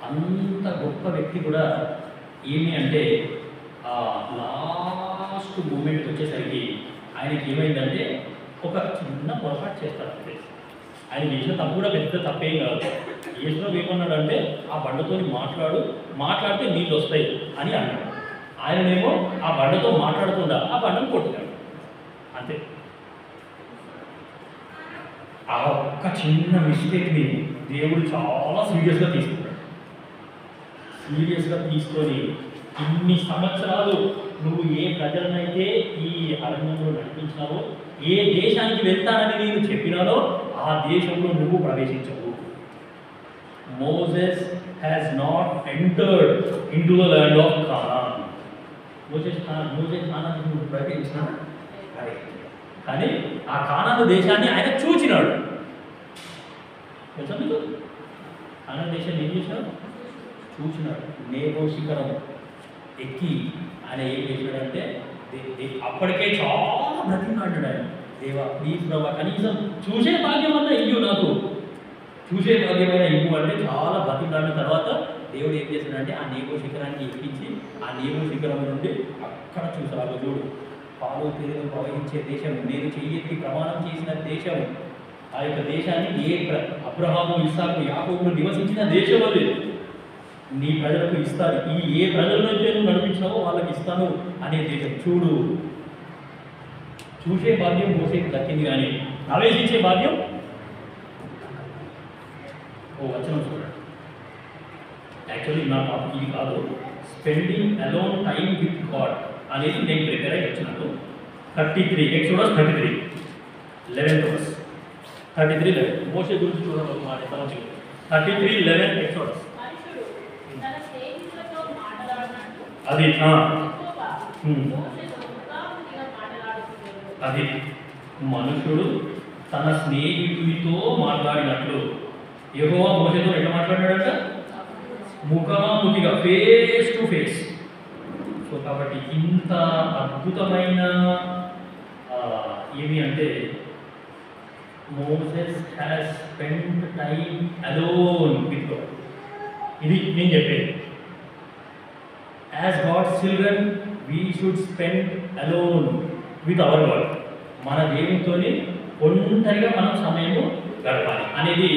Speaker 1: అంత గొప్ప వ్యక్తి కూడా ఏమి అంటే లాస్ట్ మూమెంట్కి వచ్చేసరికి ఆయనకి ఏమైందంటే ఒక చిన్న పొరపాటు చేస్తాడు. ఆయన చేసిన తప్పు కూడా పెద్ద తప్పేం కాదు. యేసుప్రభు ఏమన్నాడంటే ఆ బండతో మాట్లాడితే నీళ్ళు వస్తాయి అని అన్నాడు. ఆయననేమో ఆ బండతో మాట్లాడకుండా ఆ బండను కొట్టుతాడు, అంతే. ఆ ఒక్క చిన్న మిస్టేక్ని దేవుడు చాలా సీరియస్గా తీసుకుంటాడు. సీరియస్గా తీసుకొని ఇన్ని సంవత్సరాలు నువ్వు ఏ ప్రజలనైతే ఈ అరణ్యంలో నడిపించినావో, ఏ దేశానికి వెళ్తానని నేను చెప్పినానో ఆ దేశంలో నువ్వు ప్రవేశించవు. Moses has not entered into the land of Canaan. Moses Canaan నువ్వు ప్రవేశించినాడు, కానీ ఆ కానాను దేశాన్ని ఆయన చూచినాడు. తెలుసా మీకు? కానాను దేశాన్ని ఏం చేసినాడు? చూసినాడు. నేబో శిఖరం ఎక్కి ఆయన ఏం చేశాడంటే అప్పటికే చాలా బ్రతిమాడాడు ఆయన. దేవా ప్లీజ్ ప్రభా, కనీసం చూసే భాగ్యం అన్నా ఇవ్వు, నాకు చూసే భాగ్యమైన ఇవ్వు అంటే చాలా బ్రతిమాడిన తర్వాత దేవుడు ఏం చేశాడంటే ఆ నేబో శిఖరాన్ని ఎక్కించి ఆ నేబో శిఖరం నుండి అక్కడ చూసాడు. చూడు, పాలు తేనెలు ప్రవహించే దేశం, నేను చెయ్యెత్తి ప్రమాణం చేసిన దేశం, ఆ యొక్క దేశాన్ని అబ్రహాము ఇస్సాకు యాకోబులు నివసించిన దేశం అది, నీ ప్రజలకు ఇస్తాను, ఏ ప్రజలైతే నువ్వు నడిపించినావో వాళ్ళకి ఇస్తాను అనే దేశం. చూడు, చూసే భాగ్యం మోసేకి దక్కింది, కానీ ప్రవేశించే భాగ్యం ఓ వచనం చూడండి. యాక్చువల్లీ నా టాపిక్ ఇది కాదు. Spending alone time with God అనేది నేను ప్రిపేర్ అయ్యి వచ్చినాను. 33 ఎక్సోడస్ 33 11th వర్స్ 33:11 మోషే గురించి చూడండి ఒక మాట ఎంత మంచిగా 33:11 ఎక్సోడస్. అది అది మనుషుడు తన స్నేహితుడితో మాట్లాడినట్లు యెహోవా మోషేతో ఎట్లా మాట్లాడాడంట? ముఖాముఖిగా, ఫేస్ టు ఫేస్. సో కాబట్టి ఇంత అద్భుతమైన ఏమి అంటే Moses has spend time alone with God. ఇది నేను చెప్పేది. As God's children we should spend alone with our God. మన దేవునితోని ఒంటరిగా మనం సమయం గడపాలి అనేది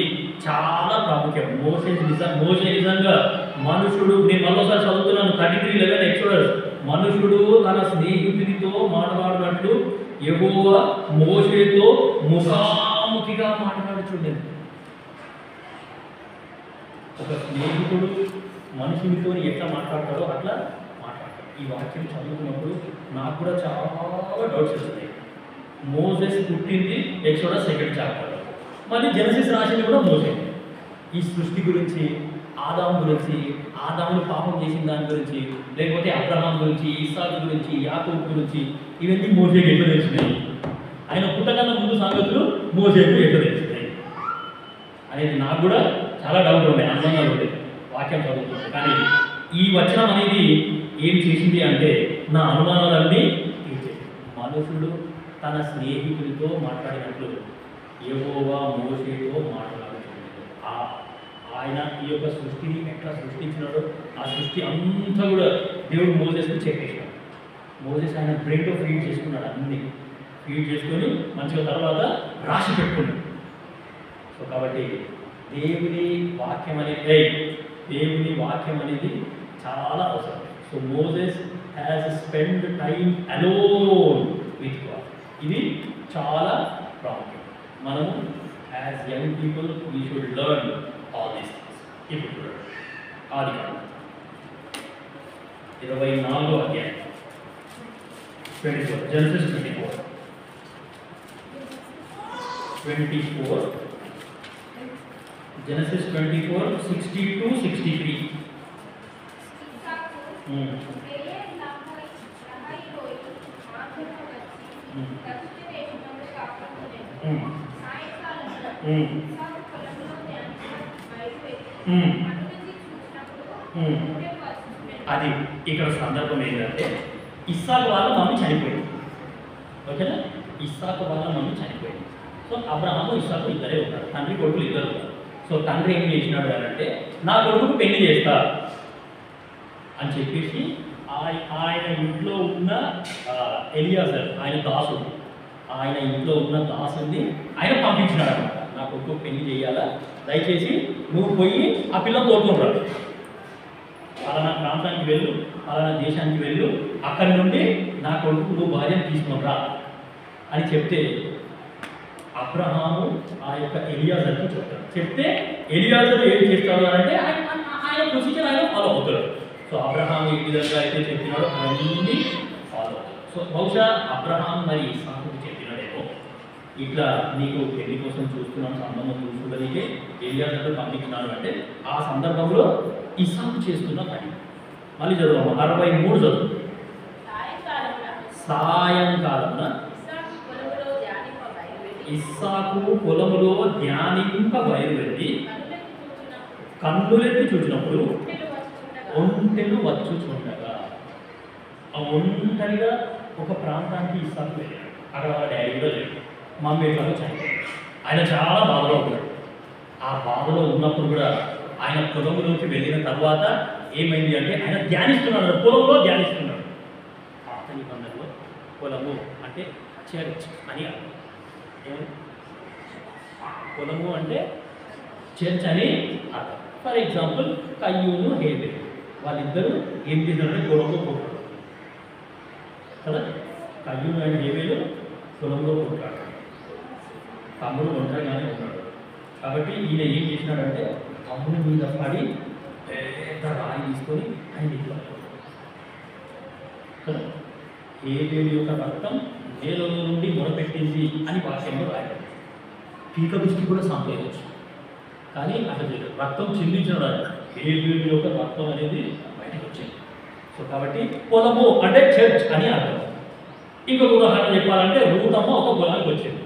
Speaker 1: చాలా ప్రాముఖ్యం. మోసే నిజంగా మనుషుడు, నేను మరోసారి చదువుతున్నాను 33:11 ఎక్సోడస్. మనుషుడు తన స్నేహితుడితో మాట్లాడినట్లు యెహోవా మోషేతో ముఖాముఖిగా మాట్లాడుచుండేది. ఒక స్నేహితుడు మనుషునితో ఎట్లా మాట్లాడతాడో అట్లా మాట్లాడతాడు. ఈ వాక్యం చదువుతున్నప్పుడు నాకు కూడా చాలా డౌట్స్ వస్తున్నాయి. మోసెస్ పుట్టింది ఎక్సోడస్ 2nd చాప్టర్లో, మళ్ళీ జెనసిస్ రాసింది కూడా మోసే. ఈ సృష్టి గురించి, ఆదాము గురించి, ఆదాములు పాపం చేసిన దాని గురించి, లేకపోతే అబ్రహాం గురించి, ఇస్సాకు గురించి, యాకోబు గురించి, ఇవన్నీ మోసేకి ఎట్లా తెలిసినాయి, ఆయన పుట్టకన్నా ముందు సంగతులు మోసేకు ఎట్లా తెలిసినాయి అనేది నాకు కూడా చాలా డౌట్ ఉండే, అనుమానాలు ఉండే వాక్యం చదువుతుంది. కానీ ఈ వచనం అనేది ఏం చేసింది అంటే నా అనుమానాలన్నీ తీర్చేది. మనుషుడు తన స్నేహితుడితో మాట్లాడినట్లు యెహోవా మోషేతో మాట్లాడుతున్నాడు. ఆయన ఈ యొక్క సృష్టిని ఎట్లా సృష్టించినాడో ఆ సృష్టి అంతా కూడా దేవుడు మోసెస్కు చెప్పేసినాడు. మోసెస్ ఆయన బ్రెయిన్లో ఫీడ్ చేసుకున్నాడు, అన్ని ఫీడ్ చేసుకొని మంచిగా తర్వాత రాసి పెట్టుకున్నాడు. సో కాబట్టి దేవుని వాక్యం అనేది చాలా అవసరం. So Moses has spend time alone with God. ఇది చాలా ప్రాముఖ్యం. మనము as young people we should learn all these things. ఇప్పుడు చూడండి, ఆదికాండం 24వ అధ్యాయం 24, జెనసిస్ 24 జెనసిస్ 24:60-63. అది ఇక్కడ సందర్భం ఏంటంటే ఇస్సాకు వాళ్ళ మమ్మీ చనిపోయింది. ఓకేనా? ఇస్సాకు వాళ్ళ మమ్మీ చనిపోయింది. సో అబ్రహాము ఇస్సాకు ఇద్దరే ఉన్నారు, తండ్రి కొడుకులు ఇద్దరు ఉన్నారు. సో తండ్రి ఏం చేసినాడు అంటే నా కొడుకు పెళ్లి చేస్తా అని చెప్పేసి ఆయన ఇంట్లో ఉన్న ఎలియాజర్, ఆయన దాసుడు, ఆయన ఇంట్లో ఉన్న దాసుని ఆయన పంపించినాడు అనమాట. నా కొడుకు పెళ్లి చేయాలా, దయచేసి నువ్వు పోయి ఆ పిల్లలు తోడుకుంటాడు, పలానా ప్రాంతానికి వెళ్ళు, పలానా దేశానికి వెళ్ళు, అక్కడి నుండి నా కొడుకు నువ్వు భార్యను తీసుకునిరా అని చెప్తే అబ్రహాము ఆ యొక్క ఎలియాజర్కి చెప్తాడు. చెప్తే ఎలియాజర్ ఏం చేస్తాడు అంటే ఆయన ప్రొసీజర్ ఆయన ఫాలో అవుతాడు. సో అబ్రహాం ఏ విధంగా అయితే చెప్పినాడో అవన్నీ ఫాలో అవుతాడు. సో బహుశా అబ్రహాం మరి ఇస్సాకుకి చెప్పినాడేమో, ఇట్లా నీకు పెళ్లి కోసం చూస్తున్నాను, సంబంధం చూసుకోవడానికి ఎలియాజర్ను పంపించినాడు అంటే ఆ సందర్భంలో ఇస్సాకు చేస్తున్న పని. మళ్ళీ చదువు 63 చదువు. సాయంకాలమున ఇస్సాకు పొలములో ధ్యానింప బయలువెళ్ళి కన్నులెత్తి చూసినప్పుడు ఒంటెలు వచ్చుచుండగా, ఆ ఒంటరిగా ఒక ప్రాంతానికి ఇస్సాకు వెళ్ళాడు. అక్కడ వాళ్ళ డాడీ కూడా లేదు, మమ్మీ ఎట్లా చనిపోయాడు. ఆయన చాలా బాధలో ఉన్నాడు. ఆ బాధలో ఉన్నప్పుడు కూడా ఆయన పొలంలోకి వెళ్ళిన తర్వాత ఏమైంది అంటే ఆయన ధ్యానిస్తున్నాడు, పొలంలో ధ్యానిస్తున్నాడు. పాత నిబంధనలో పొలము అంటే చర్చ్ అని అర్థం. పొలము అంటే చర్చ్ అని అర్థం. ఫర్ ఎగ్జాంపుల్ కయ్యూను హేబెలు వాళ్ళిద్దరూ ఏం చేశారంటే పొలంలో కొట్టాడు కదా. కయ్యూను అండ్ హేబెలు పొలంలో కొట్టాడు. తమ్ముడు ఒంటరిగానే ఉన్నాడు. కాబట్టి ఈయన ఏం చేసినాడంటే అమ్ముని మీద పడి పెద్ద రాయి తీసుకొని ఆయన ఇట్లా కదా హేబేలు యొక్క రక్తం నేలలో నుండి మొరపెట్టింది అని వాక్యంలో రాయడం. పీక దృష్టి కూడా సంపేయవచ్చు, కానీ అక్కడ రక్తం చిందించిన రాజు హేబేలు యొక్క రక్తం అనేది బయటకు వచ్చింది. సో కాబట్టి పొలము అంటే చర్చ్ అని అర్థం. ఇంకొక ఉదాహరణ చెప్పాలంటే రూతమ్మ ఒక పొలానికి వచ్చింది.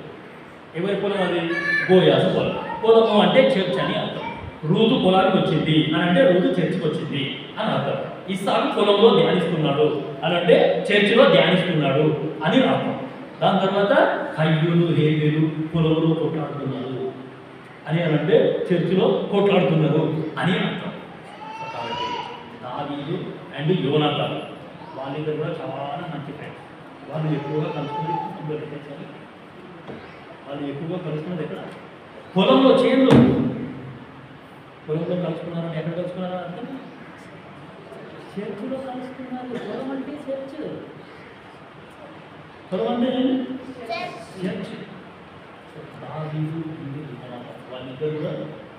Speaker 1: ఎవరి పొలం అది? బోయాసు పొలం. పొలము అంటే చర్చ్ అని అర్థం. రూతు పొలానికి వచ్చింది అని అంటే రూతు చర్చికి వచ్చింది అని అర్థం. ఇస్సాకు పొలంలో ధ్యానిస్తున్నాడు అని అంటే చర్చిలో ధ్యానిస్తున్నాడు అని అర్థం. దాని తర్వాత కయ్యూలు హేబేలు పొలంలో కొట్లాడుతున్నారు అని అంటే చర్చిలో కొట్లాడుతున్నారు అని అర్థం. కాబట్టి దావీదు అండ్ యోనాతాను వాళ్ళిద్దరు కూడా చాలా మంచి ఫ్రెండ్స్. వాళ్ళు ఎక్కువగా కలుసుకున్నది ఎక్కడ? పొలంలో చేనులో. పొలంలో కలుసుకున్నారంటే ఎక్కడ కలుసుకున్నారా అంటే చర్చిలో కలుసుకున్నారు. పొలం అంటే చర్చ్. పొలం అంటే చర్చ్. దావీదు వాళ్ళిద్దరు కూడా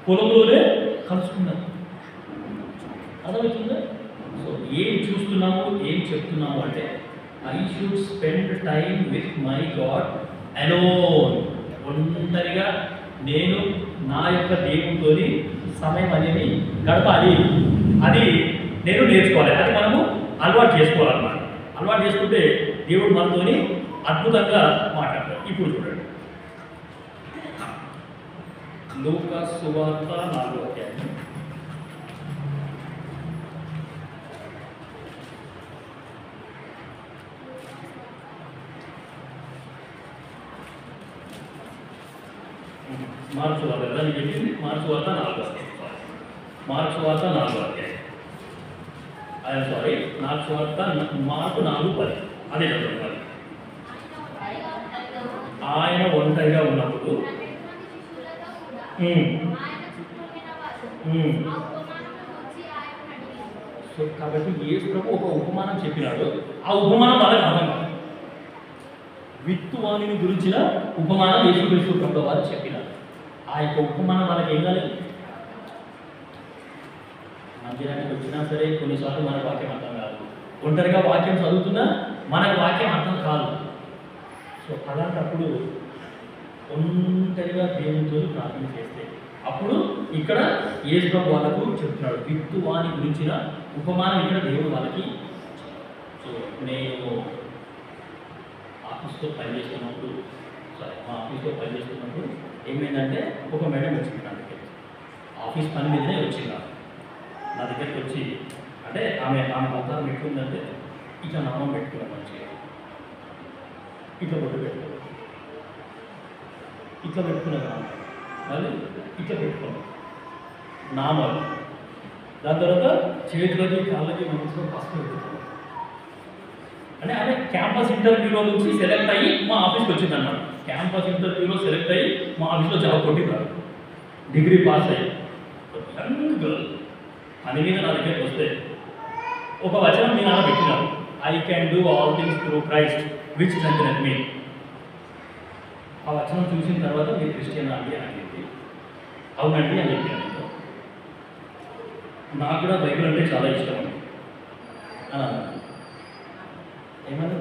Speaker 1: పొలంలోనే కలుసుకున్నారు. అర్థమవుతుందా? సో ఏం చూస్తున్నాము, ఏం చెప్తున్నాము అంటే I should spend time with my God alone. ఒంటరిగా నేను నా యొక్క దేవునితో సమయం అనేది గడపాలి. అది నేను నేర్చుకోవాలి. అది మనము అలవాటు చేసుకోవాలన్నమాట. అలవాటు చేసుకుంటే దేవుడు మనతోని అద్భుతంగా మాట్లాడతాడు. ఇప్పుడు చూడండి, లూకా సువార్త 4వ అధ్యాయం. మార్క్స్ వార్త కదా నేను చెప్పింది. మార్క్స్ వార్త 4వ అధ్యాయం. మార్క్స్ వార్త 4వ అధ్యాయం. ఐఎమ్ సారీ, మార్క్స్ వార్త మార్కు 4:10. అదే చదువుతారు. ఆయన ఒంటరిగా ఉన్నప్పుడు సో కాబట్టి యేసు ప్రభు ఒక ఉపమానం చెప్పినాడు. ఆ ఉపమానం వాళ్ళకి అర్థం కాదు. విత్తువాణిని గురించిన ఉపమానం యేసుక్రీస్తు ప్రభు వారు చెప్పినారు. ఆ యొక్క ఉపమానం వాళ్ళకి ఏం కాలేదు. మందిరానికి వచ్చినా సరే కొన్నిసార్లు మన వాక్యం అర్థం కాదు. ఒంటరిగా వాక్యం చదువుతున్నా మనకు వాక్యం అర్థం కాదు. సో అలాంటప్పుడు ఒంటరిగా దేవునితో ప్రార్థన చేస్తే అప్పుడు ఇక్కడ యేసు ప్రభు వాళ్ళకు చెప్తున్నాడు విత్తువాణి గురించిన ఉపమానం ఇక్కడ దేవుడు వాళ్ళకి. సో నేను ఆఫీస్లో పనిచేస్తున్నప్పుడు మా ఆఫీస్లో పనిచేస్తున్నప్పుడు ఏమైందంటే ఒక మేడం వచ్చింది నా దగ్గర. ఆఫీస్ పని మీదనే వచ్చింది నా దగ్గరికి వచ్చి. అంటే ఆమె అవతారం పెట్టుకుందంటే ఇట్లా నామం పెట్టుకున్నాం మంచిగా, ఇట్లా బొట్టు పెట్టుకున్నాం, ఇట్లా పెట్టుకున్నాను. మళ్ళీ ఇట్లా పెట్టుకున్నాం నామాలు. దాని తర్వాత చేతులకి కాళ్ళకి మనసులో పసుపు పెట్టుకున్నాం. అంటే ఆమె క్యాంపస్ ఇంటర్వ్యూలో నుంచి సెలెక్ట్ అయ్యి మా ఆఫీస్కి వచ్చిందన్నమాట. క్యాంపస్ ఇంటర్వ్యూలో సెలెక్ట్ అయ్యి మా ఆఫీస్లో జాబ్ కొట్టినారు. డిగ్రీ పాస్ అయ్యి యంగ్ గర్ల్ అని మీద నా దగ్గరికి వస్తే ఒక వచనం నేను అలా పెట్టినాను, I can do all things through Christ which strengtheneth me. ఆ వచనం చూసిన తర్వాత మీరు క్రిస్టియన్ అండి అని అడిగింది. అవునండి అని చెప్పాను. నాకు కూడా బైబిల్ అంటే చాలా ఇష్టం అండి అని అన్నాను. ఏమన్నా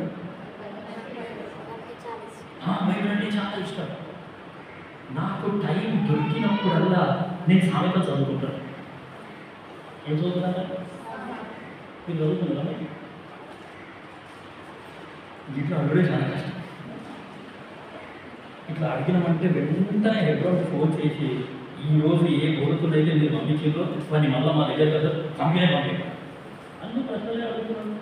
Speaker 1: బైబిల్ అంటే చాలా ఇష్టం. నాకు టైం దొరికినప్పుడల్లా నేను సామెత చదువుకుంటాను. ఏం చదువుతున్నాను? మీరు చదువుతున్నారా? ఇట్లా అడుగుడే చాలా కష్టం. ఇట్లా అడిగినామంటే వెంటనే హెబ్రోన్ ఫోన్ చేసి ఈరోజు ఏ కోరుకున్నైతే మీరు పంపించారో వాడిని మళ్ళీ మా దగ్గర కదా కంపెనీ పంపించారు. అన్ని ప్రశ్నలే అడుగుతున్నాను.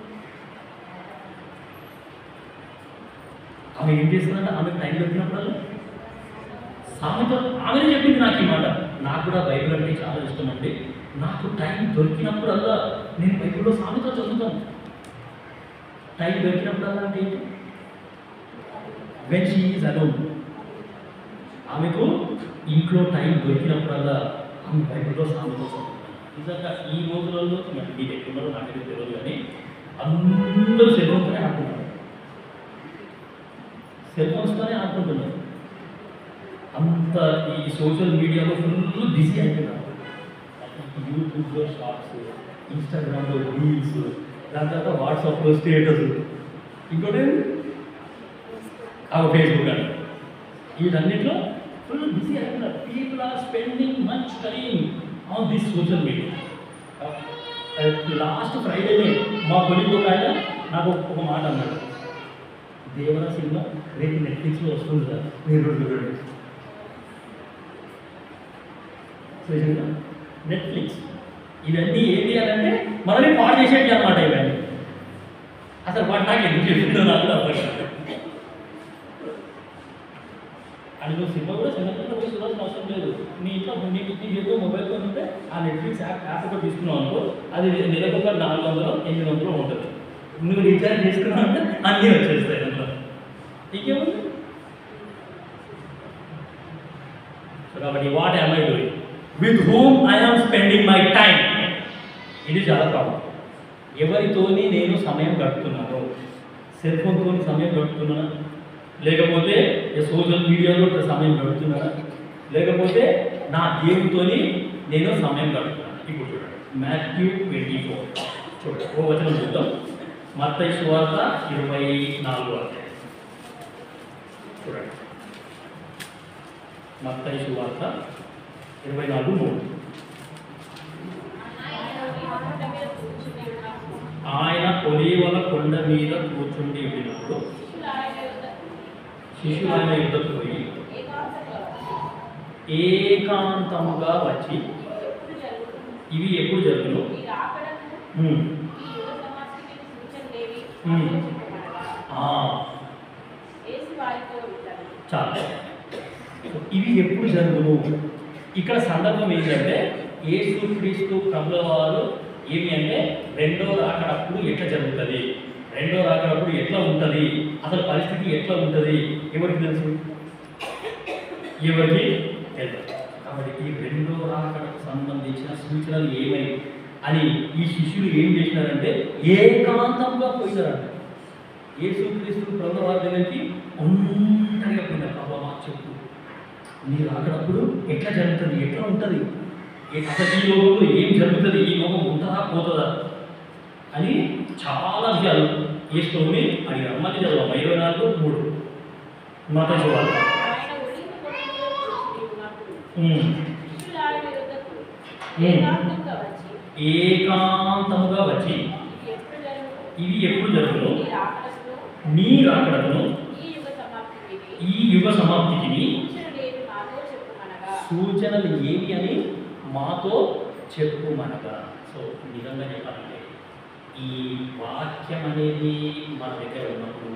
Speaker 1: ఆమె ఏం చేస్తుందంటే ఆమె టైం దొరికినప్పుడల్లా సామెత ఆమెనే చెప్పింది నాకు ఈ మాట. నాకు కూడా బైబిల్ అంటే చాలా ఇష్టం అండి. నాకు టైం దొరికినప్పుడల్లా నేను బైబిల్లో సామెత చదువుతాను. టైం దొరికినప్పుడల్లా అంటే ఏంటి? When she is alone. ఆమెకు ఇంట్లో టైం దొరికినప్పుడల్లా ఆమె బైబిల్లో సామెత చదువుతాను. నిజంగా ఈ రోజులలో మీరు ఎక్కడున్నారో నాకు తెలియదు కానీ అందరూ సెల్ ఫోన్తోనే ఆడుకుంటున్నారు. సెల్ ఫోన్స్తోనే ఆడుకుంటున్నారు. అంత ఈ సోషల్ మీడియాలో ఫుల్ బిజీ అయిపోయినారు. యూట్యూబ్లో షార్ట్స్, ఇన్స్టాగ్రామ్లో రీల్స్, దాని తర్వాత వాట్సాప్లో స్టేటస్, ఇంకోటి ఫేస్బుక్ అని వీటన్నిటిలో ఫుల్ బిజీ అయిపోయినారు. People are spending much time on this social media. Last ఫ్రైడేనే మా కొలికి ఒక ఆయన నాకు ఒక మాట అన్నాడు, దేవరా సినిమా రేపు నెట్ఫ్లిక్స్లో వస్తుంది కదా, మీరు చూడండి. నెట్ఫ్లిక్స్ ఇవన్నీ ఏంటి అని అంటే మనల్ని పాడు చేసేది అన్నమాట. ఇవన్నీ అసలు వాడు నాకు ఎందుకు చెప్పిందో నాకు అర్థం కాదు. అని నువ్వు సినిమా కూడా సినిమాలో పోయి చూడాల్సిన అవసరం లేదు. నీ ఇంట్లో నీకు ఏదో మొబైల్ ఫోన్ ఉంటే ఆ నెట్ఫ్లిక్స్ యాప్ ఒకటి తీసుకున్నావు అనుకో, అది నెలకు ఒక 400 800 ఉంటుంది. నువ్వు రీఛార్జ్ చేసుకున్నావు అంటే అన్నీ వచ్చేస్తాయి అందులో. ఇంకేముంది? సో కాబట్టి what am I doing, with whom I am spending my time, ఇది చాలా ప్రాబ్లం. ఎవరితోని నేను సమయం గడుపుతున్నాను? సెల్ ఫోన్తో సమయం గడుపుతున్నానా, లేకపోతే సోషల్ మీడియాలో సమయం గడుపుతున్నానా, లేకపోతే నా దేవునితోని నేను సమయం గడుపుతున్నాను? ఇప్పుడు చూడండి మాథ్యూ 24 చూడండి, ఓ వచనం చూద్దాం. మత్తయి సువార్త 24 అధ్యాయం చూడండి. మత్తయి సువార్త 24:3. ఆయన ఒలీవల కొండ మీద కూర్చుండి వెళ్ళినప్పుడు శిష్యులు ఆయన యుద్ధకు పోయి ఏకాంతముగా వచ్చి, ఇవి ఎప్పుడు జరుగును? చాలా ఇవి ఎప్పుడు జరుగును? ఇక్కడ సందర్భం ఏంటంటే యేసుక్రీస్తు ప్రభుల వారు ఏమి అంటే రెండో రాకడప్పుడు ఎట్లా జరుగుతుంది, రెండో రాకడప్పుడు ఎట్లా ఉంటుంది, అసలు పరిస్థితి ఎట్లా ఉంటుంది ఎవరికి తెలుసు? ఎవరికి తెలుసు. కాబట్టి ఈ రెండో రాకడకు సంబంధించిన సూచనలు ఏమై అని ఈ శిష్యులు ఏం చేసినారంటే ఏకాంతంగా పోయినారంట. యేసుక్రీస్తు ప్రభుల వారి దగ్గరికి ఒంటరిగా పోయినారు. ప్రభు చెప్పు, నీ రాకడప్పుడు ఎట్లా జరుగుతుంది, ఎట్లా ఉంటుంది, అసలు ఈ లోకంలో ఏం జరుగుతుంది, ఈ లోకం ఉంటుందా పోతుందా అని చాలా విషయాలు వేసుకొని అడిగారు. మళ్ళీ చదువు 24:3 మత్తయి సువార్త. ఏకాంతముగా వచ్చి ఇవి ఎప్పుడు జరుగును? నీ రాకడను ఈ యుగ సమాప్తికి సూచనలు ఏవి అని మాతో చెప్పుమనగా. సో నిజంగా చెప్పాలంటే ఈ వాక్యం అనేది మన దగ్గర ఉన్నప్పుడు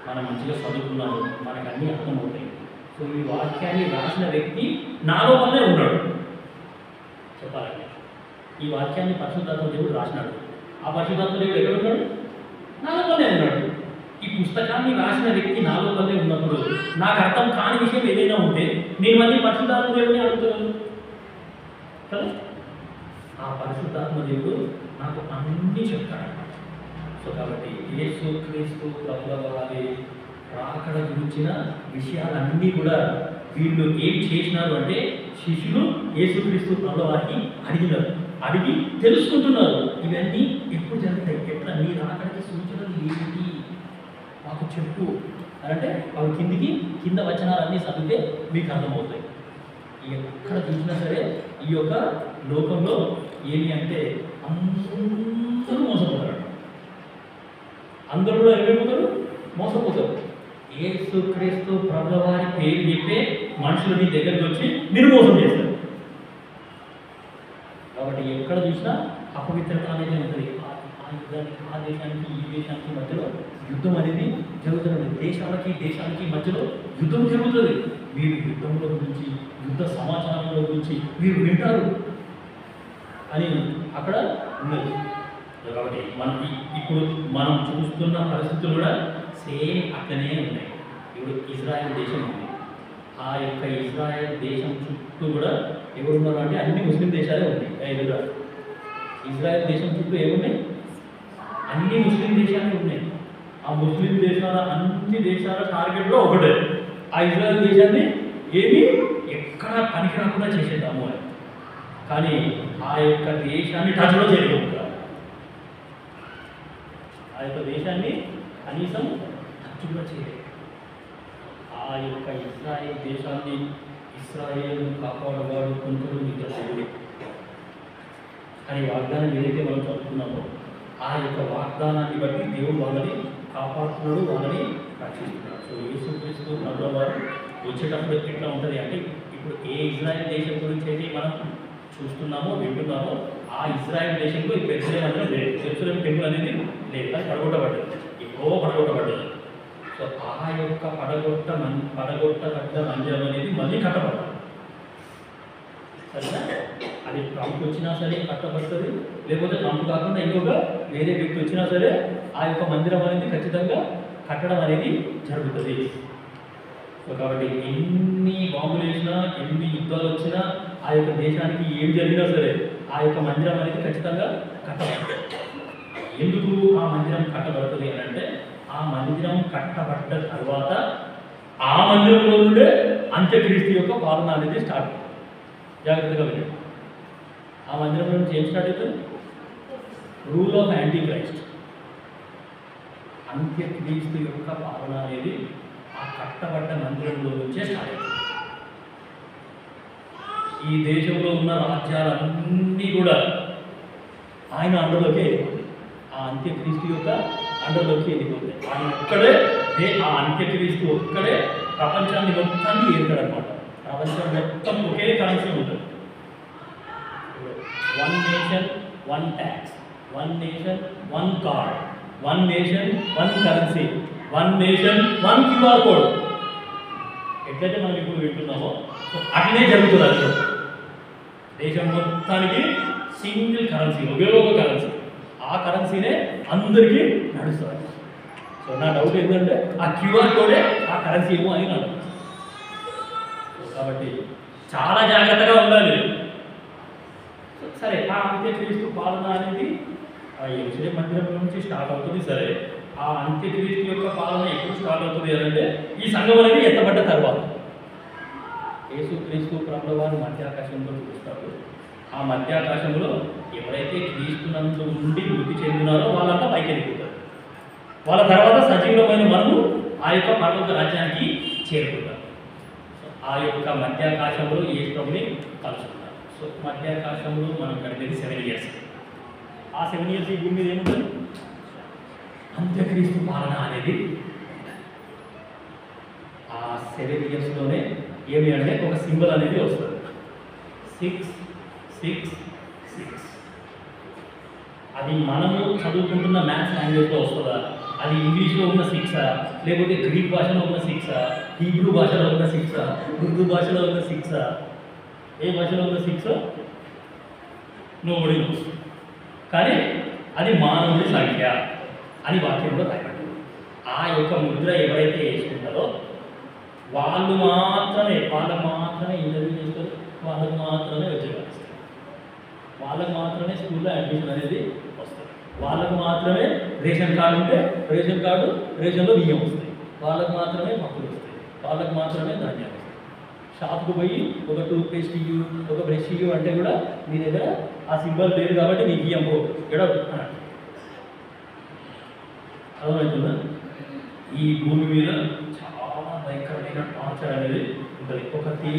Speaker 1: మనం మంచిగా చదువుకున్నాము, మనకు అన్నీ అర్థమవుతాయి. సో ఈ వాక్యాన్ని రాసిన వ్యక్తి నాలో వల్లే ఉన్నాడు. చెప్పాలంటే ఈ వాక్యాన్ని పరిశుద్ధాత్మ దేవుడు రాసినాడు. ఆ పరిశుద్ధాత్మ దేవుడు ఎక్కడ ఉన్నాడు? నాలో వల్లే ఉన్నాడు. ఈ పుస్తకాన్ని రాసిన వ్యక్తి నాలో వల్లే ఉన్నప్పుడు నాకు అర్థం కాని విషయం ఏదైనా ఉంటే నేను మళ్ళీ పరిశుద్ధాత్మ దేవుడిని అడుగుతున్నాను కదా. ఆ పరిశుద్ధాత్మ దేవుడు నాకు అన్నీ చెప్తాడన్నమాట. సో కాబట్టి యేసుక్రీస్తు ప్రభుల వారి రాకడ గురించిన విషయాలన్నీ కూడా వీళ్ళు ఏం చేసినారు అంటే శిష్యులు యేసుక్రీస్తు ప్రభుల వారికి అడిగినారు, అడిగి తెలుసుకుంటున్నారు ఇవన్నీ ఎప్పుడు జరుగుతాయి, ఎట్లా నీ రాకడికి సూచనలు ఏమిటి మాకు చెప్పు అంటే వాళ్ళు కింద వచనాలన్నీ చదివితే మీకు అర్థమవుతాయి. ఎక్కడ చూసినా సరే ఈ యొక్క లోకంలో ఏమి అంటే అందరూ మోసపోతారు. అందరూ కూడా ఏమైపోతారు? మోసపోతారు. యేసుక్రీస్తు ప్రభుల వారి పేరు చెప్పే మనుషులు నీ దగ్గరికి వచ్చి మీరు మోసం చేస్తారు. కాబట్టి ఎక్కడ చూసినా అపవిత్రత అనేది ఉంటుంది. ఆ యుద్ధానికి ఆ దేశానికి ఈ దేశానికి మధ్యలో యుద్ధం అనేది జరుగుతుంది. దేశానికి మధ్యలో యుద్ధం జరుగుతుంది. మీరు యుద్ధంలో గురించి, యుద్ధ సమాచారంలో గురించి మీరు వింటారు అని అక్కడ ఉన్నది. కాబట్టి ఇప్పుడు మనం చూస్తున్న పరిస్థితులు కూడా సేమ్ అట్లనే ఉన్నాయి. ఇప్పుడు ఇజ్రాయెల్ దేశం ఉంది. ఆ యొక్క ఇజ్రాయెల్ దేశం చుట్టూ కూడా ఎవరున్నారు అంటే అన్ని ముస్లిం దేశాలే ఉన్నాయి. ఎదురుగా ఇజ్రాయెల్ దేశం చుట్టూ ఏమున్నాయి? అన్ని ముస్లిం దేశాలే ఉన్నాయి. ఆ ముస్లిం దేశాల అన్ని దేశాల టార్గెట్లో ఒకటే ఆ ఇజ్రాయెల్ దేశాన్ని ఏమి ఎక్కడ పనికి రాకుండా చేసేద్దాము అని. కానీ ఆ యొక్క దేశాన్ని టచ్లో చేయగలుగుతారు. ఆ యొక్క దేశాన్ని కనీసం టచ్లో చేయలేదు. ఆ యొక్క ఇజ్రాయేల్ దేశాన్ని ఇస్రాయేల్ కాపాడేవాడు కొంచెం నిద్రపోయి అని వాగ్దానం ఏదైతే మనం చదువుతున్నామో ఆ యొక్క వాగ్దానాన్ని బట్టి దేవుడు వాళ్ళని కాపాడుతున్నాడు, వాళ్ళని రక్షిస్తున్నాడు. సో యేసుక్రీస్తు ప్రభువు వారు వచ్చేటప్పుడు ఎట్లా ఉంటుంది అంటే, ఇప్పుడు ఏ ఇజ్రాయెల్ దేశం గురించి అయితే మనం చూస్తున్నామో వింటున్నామో ఆ ఇజ్రాయెల్ దేశంలో ఇప్పుడు ఎరుసలేం అనేది లేదు. ఎరుసలేం టెంపుల్ అనేది లేదు, అది పడగొట్టబడ్డది, ఎప్పుడో పడగొట్టబడ్డది. సో ఆ యొక్క పడగొట్టబడ్డ మందిరం అనేది మళ్ళీ కట్టబడ్డది. సరేనా? అది ట్రంప్ వచ్చినా సరే కట్టబడుతుంది, లేకపోతే ట్రంప్ కాకుండా ఇంకొక వేరే వ్యక్తి వచ్చినా సరే ఆ యొక్క మందిరం అనేది ఖచ్చితంగా కట్టడం అనేది జరుగుతుంది. సో కాబట్టి ఎన్ని బాంబులు వేసినా, ఎన్ని యుద్ధాలు వచ్చినా, ఆ యొక్క దేశానికి ఏం జరిగినా సరే ఆ యొక్క మందిరం అనేది ఖచ్చితంగా కట్టబడుతుంది. ఎందుకు ఆ మందిరం కట్టబడుతుంది అని అంటే, ఆ మందిరం కట్టబడ్డ తర్వాత ఆ మందిరంలో నుండే అంత్యక్రీస్తు యొక్క పాలన అనేది స్టార్ట్. జాగ్రత్తగా వెళ్ళండి. ఆ మందిరం నుంచి ఏం స్టార్ట్ అవుతుంది? Rule of Antichrist. అంత్యక్రీస్తు యొక్క పాలన అనేది ఆ కట్టబడ్డ మందిరంలో నుంచే స్టార్ట్ అవుతుంది. ఈ దేశంలో ఉన్న రాజ్యాలన్నీ కూడా ఆయన అండర్లోకి వెళ్ళిపోతాయి. ఆ అంత్యక్రీస్తు యొక్క అండర్లోకి వెళ్ళిపోతాయి. ఆయన ఒక్కడే, ఆ అంత్యక్రీస్తు ఒక్కడే ప్రపంచాన్ని మొత్తాన్ని ఏర్పడనమాట. ప్రపంచం మొత్తం ఒకే కరెన్సీ ఉంటుంది. One nation one tax, one nation one card, one nation one currency, one nation one QR code. ఎట్లయితే మనం ఇప్పుడు వింటున్నామో అట్లనే జరుగుతుంది. అది దేశం మొత్తానికి సింగిల్ కరెన్సీ, ఒకే ఒక కరెన్సీ. ఆ కరెన్సీనే అందరికీ నడుస్తుంది. సో నా డౌట్ ఏంటంటే ఆ క్యూఆర్ కోడే ఆ కరెన్సీ ఏమో అని నా డౌట్. కాబట్టి చాలా జాగ్రత్తగా ఉండాలి. సరే, ఆ అంత్యక్రీస్తు పాలన అనేది ఆ యెరూషలేము మందిరం నుంచి స్టార్ట్ అవుతుంది. సరే, ఆ అంత్యక్రీస్తు యొక్క పాలన ఎప్పుడు స్టార్ట్ అవుతుంది అంటే ఈ సంఘం అనేది ఎత్తబడ్డ తర్వాత. యేసుక్రీస్తు ప్రభువు వారు మధ్యాకాశంలో చూస్తారు. ఆ మధ్యాకాశంలో ఎవరైతే క్రీస్తునందు ఉండి మృతి చెందినారో వాళ్ళంతా పైకి వెళ్ళిపోతారు. వాళ్ళ తర్వాత సజీవమైన మనము ఆ యొక్క పరలోక రాజ్యానికి చేరుకుంటారు. ఆ యొక్క మధ్యాకాశంలో యేసు ప్రభుని కలుసుకుంటారు. సో మధ్యాకాశంలో మనం గడిపేది 7 years. ఆ 7 years ఈ భూమి మీద ఏముంటుంది? అంత్యక్రీస్తు పాలన అనేది. ఆ 7 yearsలోనే ఏమి అంటే ఒక సింబల్ అనేది వస్తుంది. 666. అది మనము చదువుకుంటున్న మ్యాథ్స్ లాంగ్వేజ్లో వస్తుందా, అది ఇంగ్లీష్లో ఉన్న 6ఆ, లేకపోతే గ్రీక్ భాషలో ఉన్న 6ఆ, హీబ్రూ భాషలో ఉన్న 6ఆ, ఉర్దూ భాషలో ఉన్న 6ఆ, ఏ భాషలో ఉన్న 6 నోబడీ నోస్. కానీ అది మానవుడి సంఖ్య అని వాక్యంలో రాయబడింది. ఆ యొక్క ముద్ర ఎవరైతే వేసుకుంటారో వాళ్ళకు మాత్రమే ఇంటర్వ్యూ చేస్తారు, వాళ్ళకు మాత్రమే ఉద్యోగాలు ఇస్తారు, వాళ్ళకు మాత్రమే స్కూల్లో అడ్మిషన్ అనేది వస్తుంది, వాళ్ళకు మాత్రమే రేషన్ కార్డు ఉంటే రేషన్లో బియ్యం వస్తాయి, వాళ్ళకు మాత్రమే పప్పులు వస్తాయి, వాళ్ళకు మాత్రమే ధాన్యాలు వస్తాయి. షాప్కి పోయి ఒక టూత్ పేస్ట్ ఇయ్యు, ఒక బ్రష్ ఇయ్యు అంటే కూడా మీ దగ్గర ఆ సింబల్ లేదు కాబట్టి నీకు బియ్యం పో ఇక్కడ అన్నాడు. అర్థమవుతుందా? ఈ భూమి మీద చాలా భయంకరమైన టార్చర్ అనేది ఉంటుంది.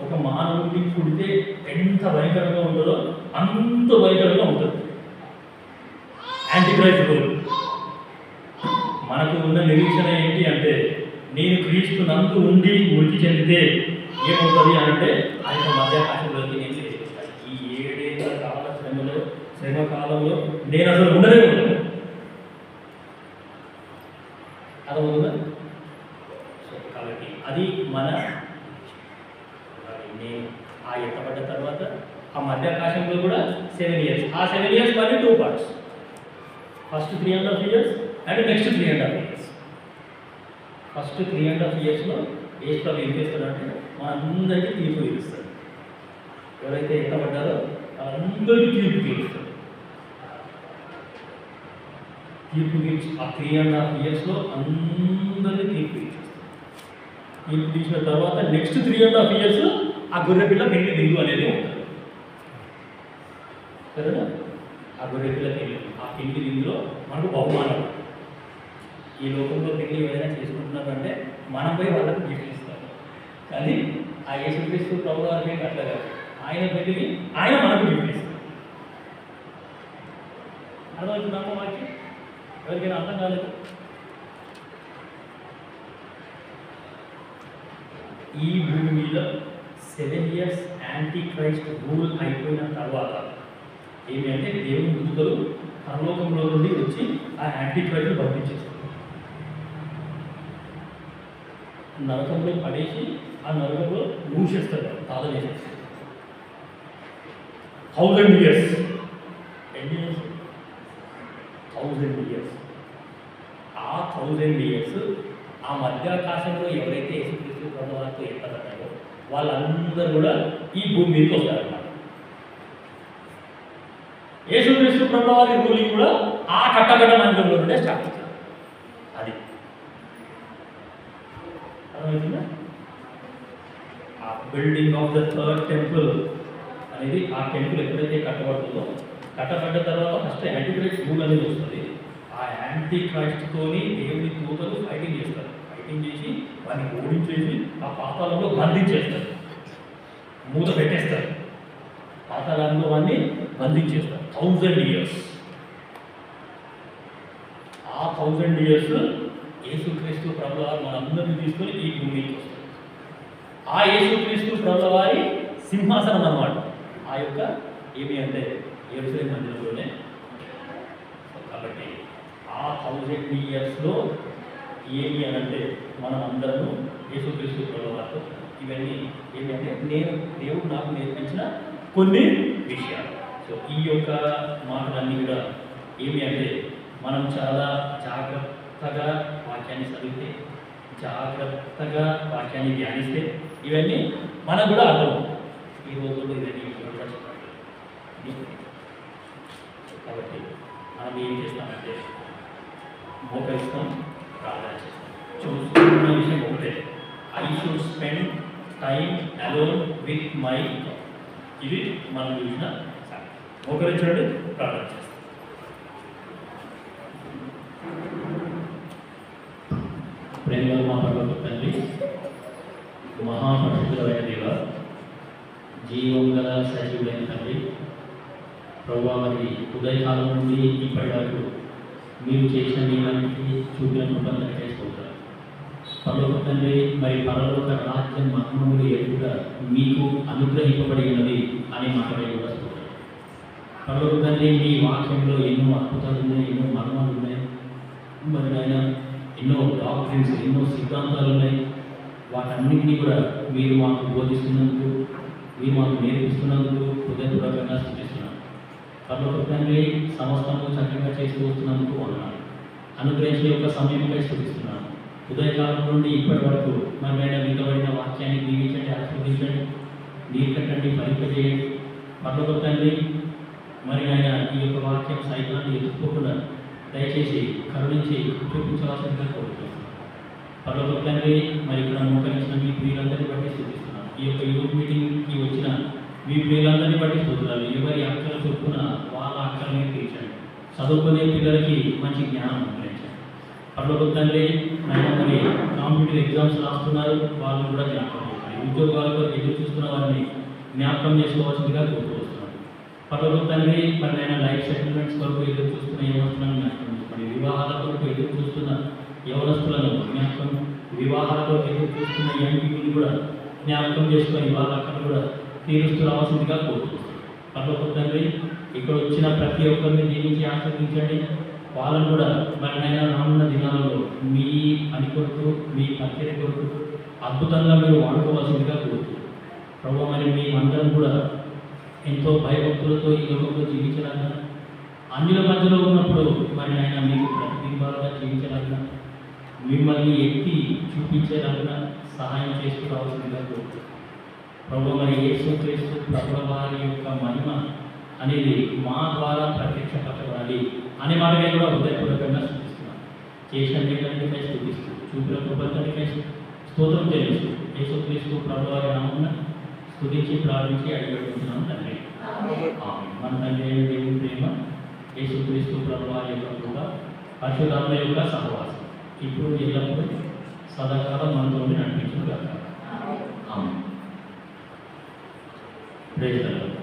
Speaker 1: ఒక మానవుడిని పుడితే ఎంత భయంకరంగా ఉంటుందో అంత భయంకరంగా ఉంటుంది యాంటీక్రైస్ట్ రూల్. మనకు ఉన్న నిరీక్షణ ఏంటి అంటే, నేను క్రీస్తు నందు ఉండి మృతి చెందితే ఏమవుతుంది అంటే ఆ యొక్క మధ్యాకాశంలోకి నేను చేస్తాను. ఈ 7 ఏళ్ల కాల శ్రమ కాలంలో నేను అసలు ఉండనే ఉండను. అర్థమవుతుందా? కాబట్టి అది మన నేను ఆ ఎత్తబడ్డ తర్వాత ఆ మధ్యాకాశంలో కూడా 7 years. ఆ 7 years మళ్ళీ 2 parts. First 3.5 years and next 3.5 years. First 3.5 yearsలో యేసు ప్రభు ఏం చేస్తాడంటే మనందరికీ తీర్పు తీరుస్తాడు. ఎవరైతే ఎత్తబడ్డారో వాళ్ళందరికీ తీర్పు తీరుస్తాడు. తీర్పు తీర్చి ఆ 3.5 yearsలో అందరికీ తీర్పు తీర్చేస్తాడు. తీర్పు తీసిన తర్వాత నెక్స్ట్ 3.5 years ఆ గొర్రె పిల్ల పెళ్లి విందు అనేది ఉంటుంది. సరేనా? ఆ గొర్రె పిల్ల పెళ్లి, ఆ పెళ్లి విందులో మనకు బహుమానం. ఈ లోకంలో పెళ్లి ఏదైనా చేసుకుంటున్నారంటే మనం పోయి వాళ్ళకు గిఫ్ట్ ఇస్తాం. కానీ ఆ యేసుక్రీస్తు ప్రభు వారికి అట్లా కాదు. ఆయన పెళ్లిని ఆయన మనకు గిఫ్ట్ ఇస్తాం. అర్థమవుతుందమ్మా వారికి? ఎవరికైనా అర్థం కాలేదు? ఈ భూమి మీద 7 years యాంటీ క్రైస్ట్ రూల్ అయిపోయిన తర్వాత ఏమి అంటే దేవుని దూతలు పరలోకంలో నుండి వచ్చి ఆ యాంటీ క్రైస్ట్ను పంపించేస్తారు. నరకంలో పడేసి ఆ నరకంలో మూసేస్తారు, తాళం వేసేస్తారు. 1000 years, ఎన్ని ఇయర్స్? 1000 years. ఆ 1000 years ఆ మధ్యాకాశంలో ఎవరైతే యేసుక్రీస్తు ప్రభు వారితో ఎత్తబడ్డారో వాళ్ళందరూ కూడా ఈ భూమి మీదకి వస్తారన్నమాట. యేసుక్రీస్తు ప్రభు వారి రూలింగ్ కూడా ఆ కట్టబడ్డ మందిరంలో నుండే స్టార్ట్ అవుతుంది. అది అర్థమవుతుందా? ఆ building of the third temple అనేది, ఆ టెంపుల్ ఎప్పుడైతే కట్టబడుతుందో కట్టబడ్డ తర్వాత ఫస్ట్ యాంటీ క్రైస్ట్ రూల్ అనేది వస్తుంది. ఆ యాంటీ క్రైస్ట్తోని దేవుని దూతలు ఫైటింగ్ చేస్తారు. ఫైటింగ్ చేసి వాడిని ఓడించేసి ఆ పాతాళంలో బంధించేస్తారు, మూత పెట్టేస్తారు. పాతాళంలో వాడిని బంధించేస్తారు 1000 years. ఆ 1000 years యేసుక్రీస్తు ప్రభువారు మనందరినీ తీసుకొని ఈ భూమికి వస్తారు. ఆ యేసుక్రీస్తు ప్రభువారి సింహాసనం అన్నమాట. ఆ యొక్క ఏమి అంటే యెరూషలేము మందిరంలోనే. కాబట్టి ఆ 1000 yearsలో ఏమి అని అంటే మనం అందరము యేసుక్రీస్తు ప్రభువారితో ఇవన్నీ ఏమి అంటే దేవుడు నాకు నేర్పించిన కొన్ని విషయాలు. సో ఈ యొక్క మాటలన్నీ కూడా ఏమి అంటే మనం చాలా జాగ్రత్తగా వాక్యాన్ని చదివితే, జాగ్రత్తగా వాక్యాన్ని ధ్యానిస్తే ఇవన్నీ మనకు కూడా అర్థం. ఈ రోజుల్లో ఇవన్నీ కూడా చెప్పాలి. కాబట్టి మనం ఏం చేస్తామంటే మోకరిస్తాం, ప్రార్థన చేస్తాం. చూస్తున్న విషయం ఒకటే, I should spend time alone with my God. ఇది మనం చూసిన మోకరించండి, ప్రార్థన చేస్తాం. ప్రేమగా మా పర్వత తండ్రి, మహాపరిశుద్ధుడైన దేవ, జీవం గల సజీవుడైన తండ్రి, ప్రభువా, మరి ఉదయకాలం నుండి ఇప్పటి వరకు మీరు చేసిన నియమానికి చూపిన కృపను చేసుకోవాలి. పరలోక తండ్రి, మరి పరలోక రాజ్యం మహిమములు ఎదుగుగా మీకు అనుగ్రహింపబడి ఉన్నది అనే మాటలు కూడా చూడాలి. పరలోక తండ్రి, మీ వాక్యంలో ఎన్నో అద్భుతాలు ఉన్నాయి, ఎన్నో మర్మాలు ఉన్నాయి. మరి ఆయన ఎన్నో డాక్టరీన్స్, ఎన్నో సిద్ధాంతాలు ఉన్నాయి. వాటన్నింటినీ కూడా మీరు మాకు బోధిస్తున్నందుకు, మీరు మాకు నేర్పిస్తున్నందుకు హృదయపూర్వకంగా స్తుతిస్తున్నాను. పరలోక తండ్రి, సమస్తము చక్కగా చేసి వస్తున్నందుకు వందనాలు. అనుగ్రహించే యొక్క సమయంపై స్తుతిస్తున్నాను. ఉదయకాలం నుండి ఇప్పటి వరకు మరి ఆయన వినబడిన వాక్యాన్ని దీవించండి, ఆశీర్వదించండి, నీరు కట్టండి, ఫలింపజేయండి. పరలోక తండ్రి, మరి ఆయన ఈ యొక్క వాక్యం సైతాన్ని ఎత్తుకోకుండా దయచేసి కరుణించి చూపించవలసిందిగా కోరుతున్నాను. పరలోక తండ్రి, మరి ఇక్కడ మోకరించిన మీ ప్రియులందరినీ బట్టి స్తుతిస్తున్నాను. ఈ యొక్క యూత్ మీటింగ్కి వచ్చిన మీ ప్రియులందరినీ బట్టి స్తుతున్నారు. ఎవరి అక్కల చొప్పున వాళ్ళ అక్కలని తీర్చండి. చదువుకునే పిల్లలకి మంచి జ్ఞానం అనుగ్రహించండి. పరలోక తండ్రి, ఆయన మరి కాంపిటేటివ్ ఎగ్జామ్స్ రాస్తున్నారు, వాళ్ళని కూడా జ్ఞాపకం చేయండి. ఉద్యోగాలకు ఎదురు చూస్తున్న వారిని జ్ఞాపకం చేసుకోవాల్సిందిగా కోరుకొస్తున్నాను. పరలోక తండ్రి, మరి ఆయన లైఫ్ సెటిల్మెంట్స్ కొరకు ఎదురు చూస్తున్న యవనస్తులను జ్ఞాపకం చేసుకోండి. వివాహాల కొరకు ఎదురు చూస్తున్న యవనస్తులను జ్ఞాపకం, వివాహాలతో ఎదురు చూస్తున్న యంగ్ పీపుల్ని కూడా జ్ఞాపకం చేసుకొని వాళ్ళ అక్కడ కూడా తీరుస్తూ రావాల్సిందిగా కోరుతున్నాను. పరలోక తండ్రి, ఇక్కడ వచ్చిన ప్రతి ఒక్కరిని దీనికి ఆస్వాదించండి. వాళ్ళను కూడా మరి ఆయన రానున్న దినాలలో మీ పని కొరకు, మీ పరిచయ కొరకు అద్భుతంగా మీరు వాడుకోవాల్సిందిగా కోరుతున్నాను. ప్రభు, మరి మేమందరం కూడా ఎంతో భయభక్తులతో ఈ లోకంలో జీవించడానికి, అన్యుల మధ్యలో ఉన్నప్పుడు మరి ఆయన మీకు ప్రతిబింబాలుగా జీవించడానికి, మిమ్మల్ని ఎత్తి చూపించేలాగా సహాయం చేస్తూ రావాల్సిందిగా కోరుతున్నాను. ప్రభు, మరి యేసుక్రీస్తు ప్రభు వారి యొక్క మహిమ అనేది మా ద్వారా ప్రత్యక్షపరచబడాలి అనే మాటగా కూడా హృదయపూర్వకంగా స్తుతిస్తున్నాను. చేసిన మేలన్నిటిపై స్తుతిస్తూ, చూపిన కృపలన్నిటిపై స్తోత్రం తెలుసు యేసుక్రీస్తు ప్రభువారి నామమున స్తుతించి ప్రార్థించి అడిగడుగుతున్నాం తండ్రి. ఆమేన్. మన తండ్రి అయిన దేవుని ప్రేమ, యేసుక్రీస్తు ప్రభువారి యొక్క కృప, పరిశుద్ధాత్మ యొక్క సహవాసం ఇప్పుడు ఎల్లప్పుడూ సదాకాలం మనతో నడిపించుగాక. ఆమేన్. Praise the lord.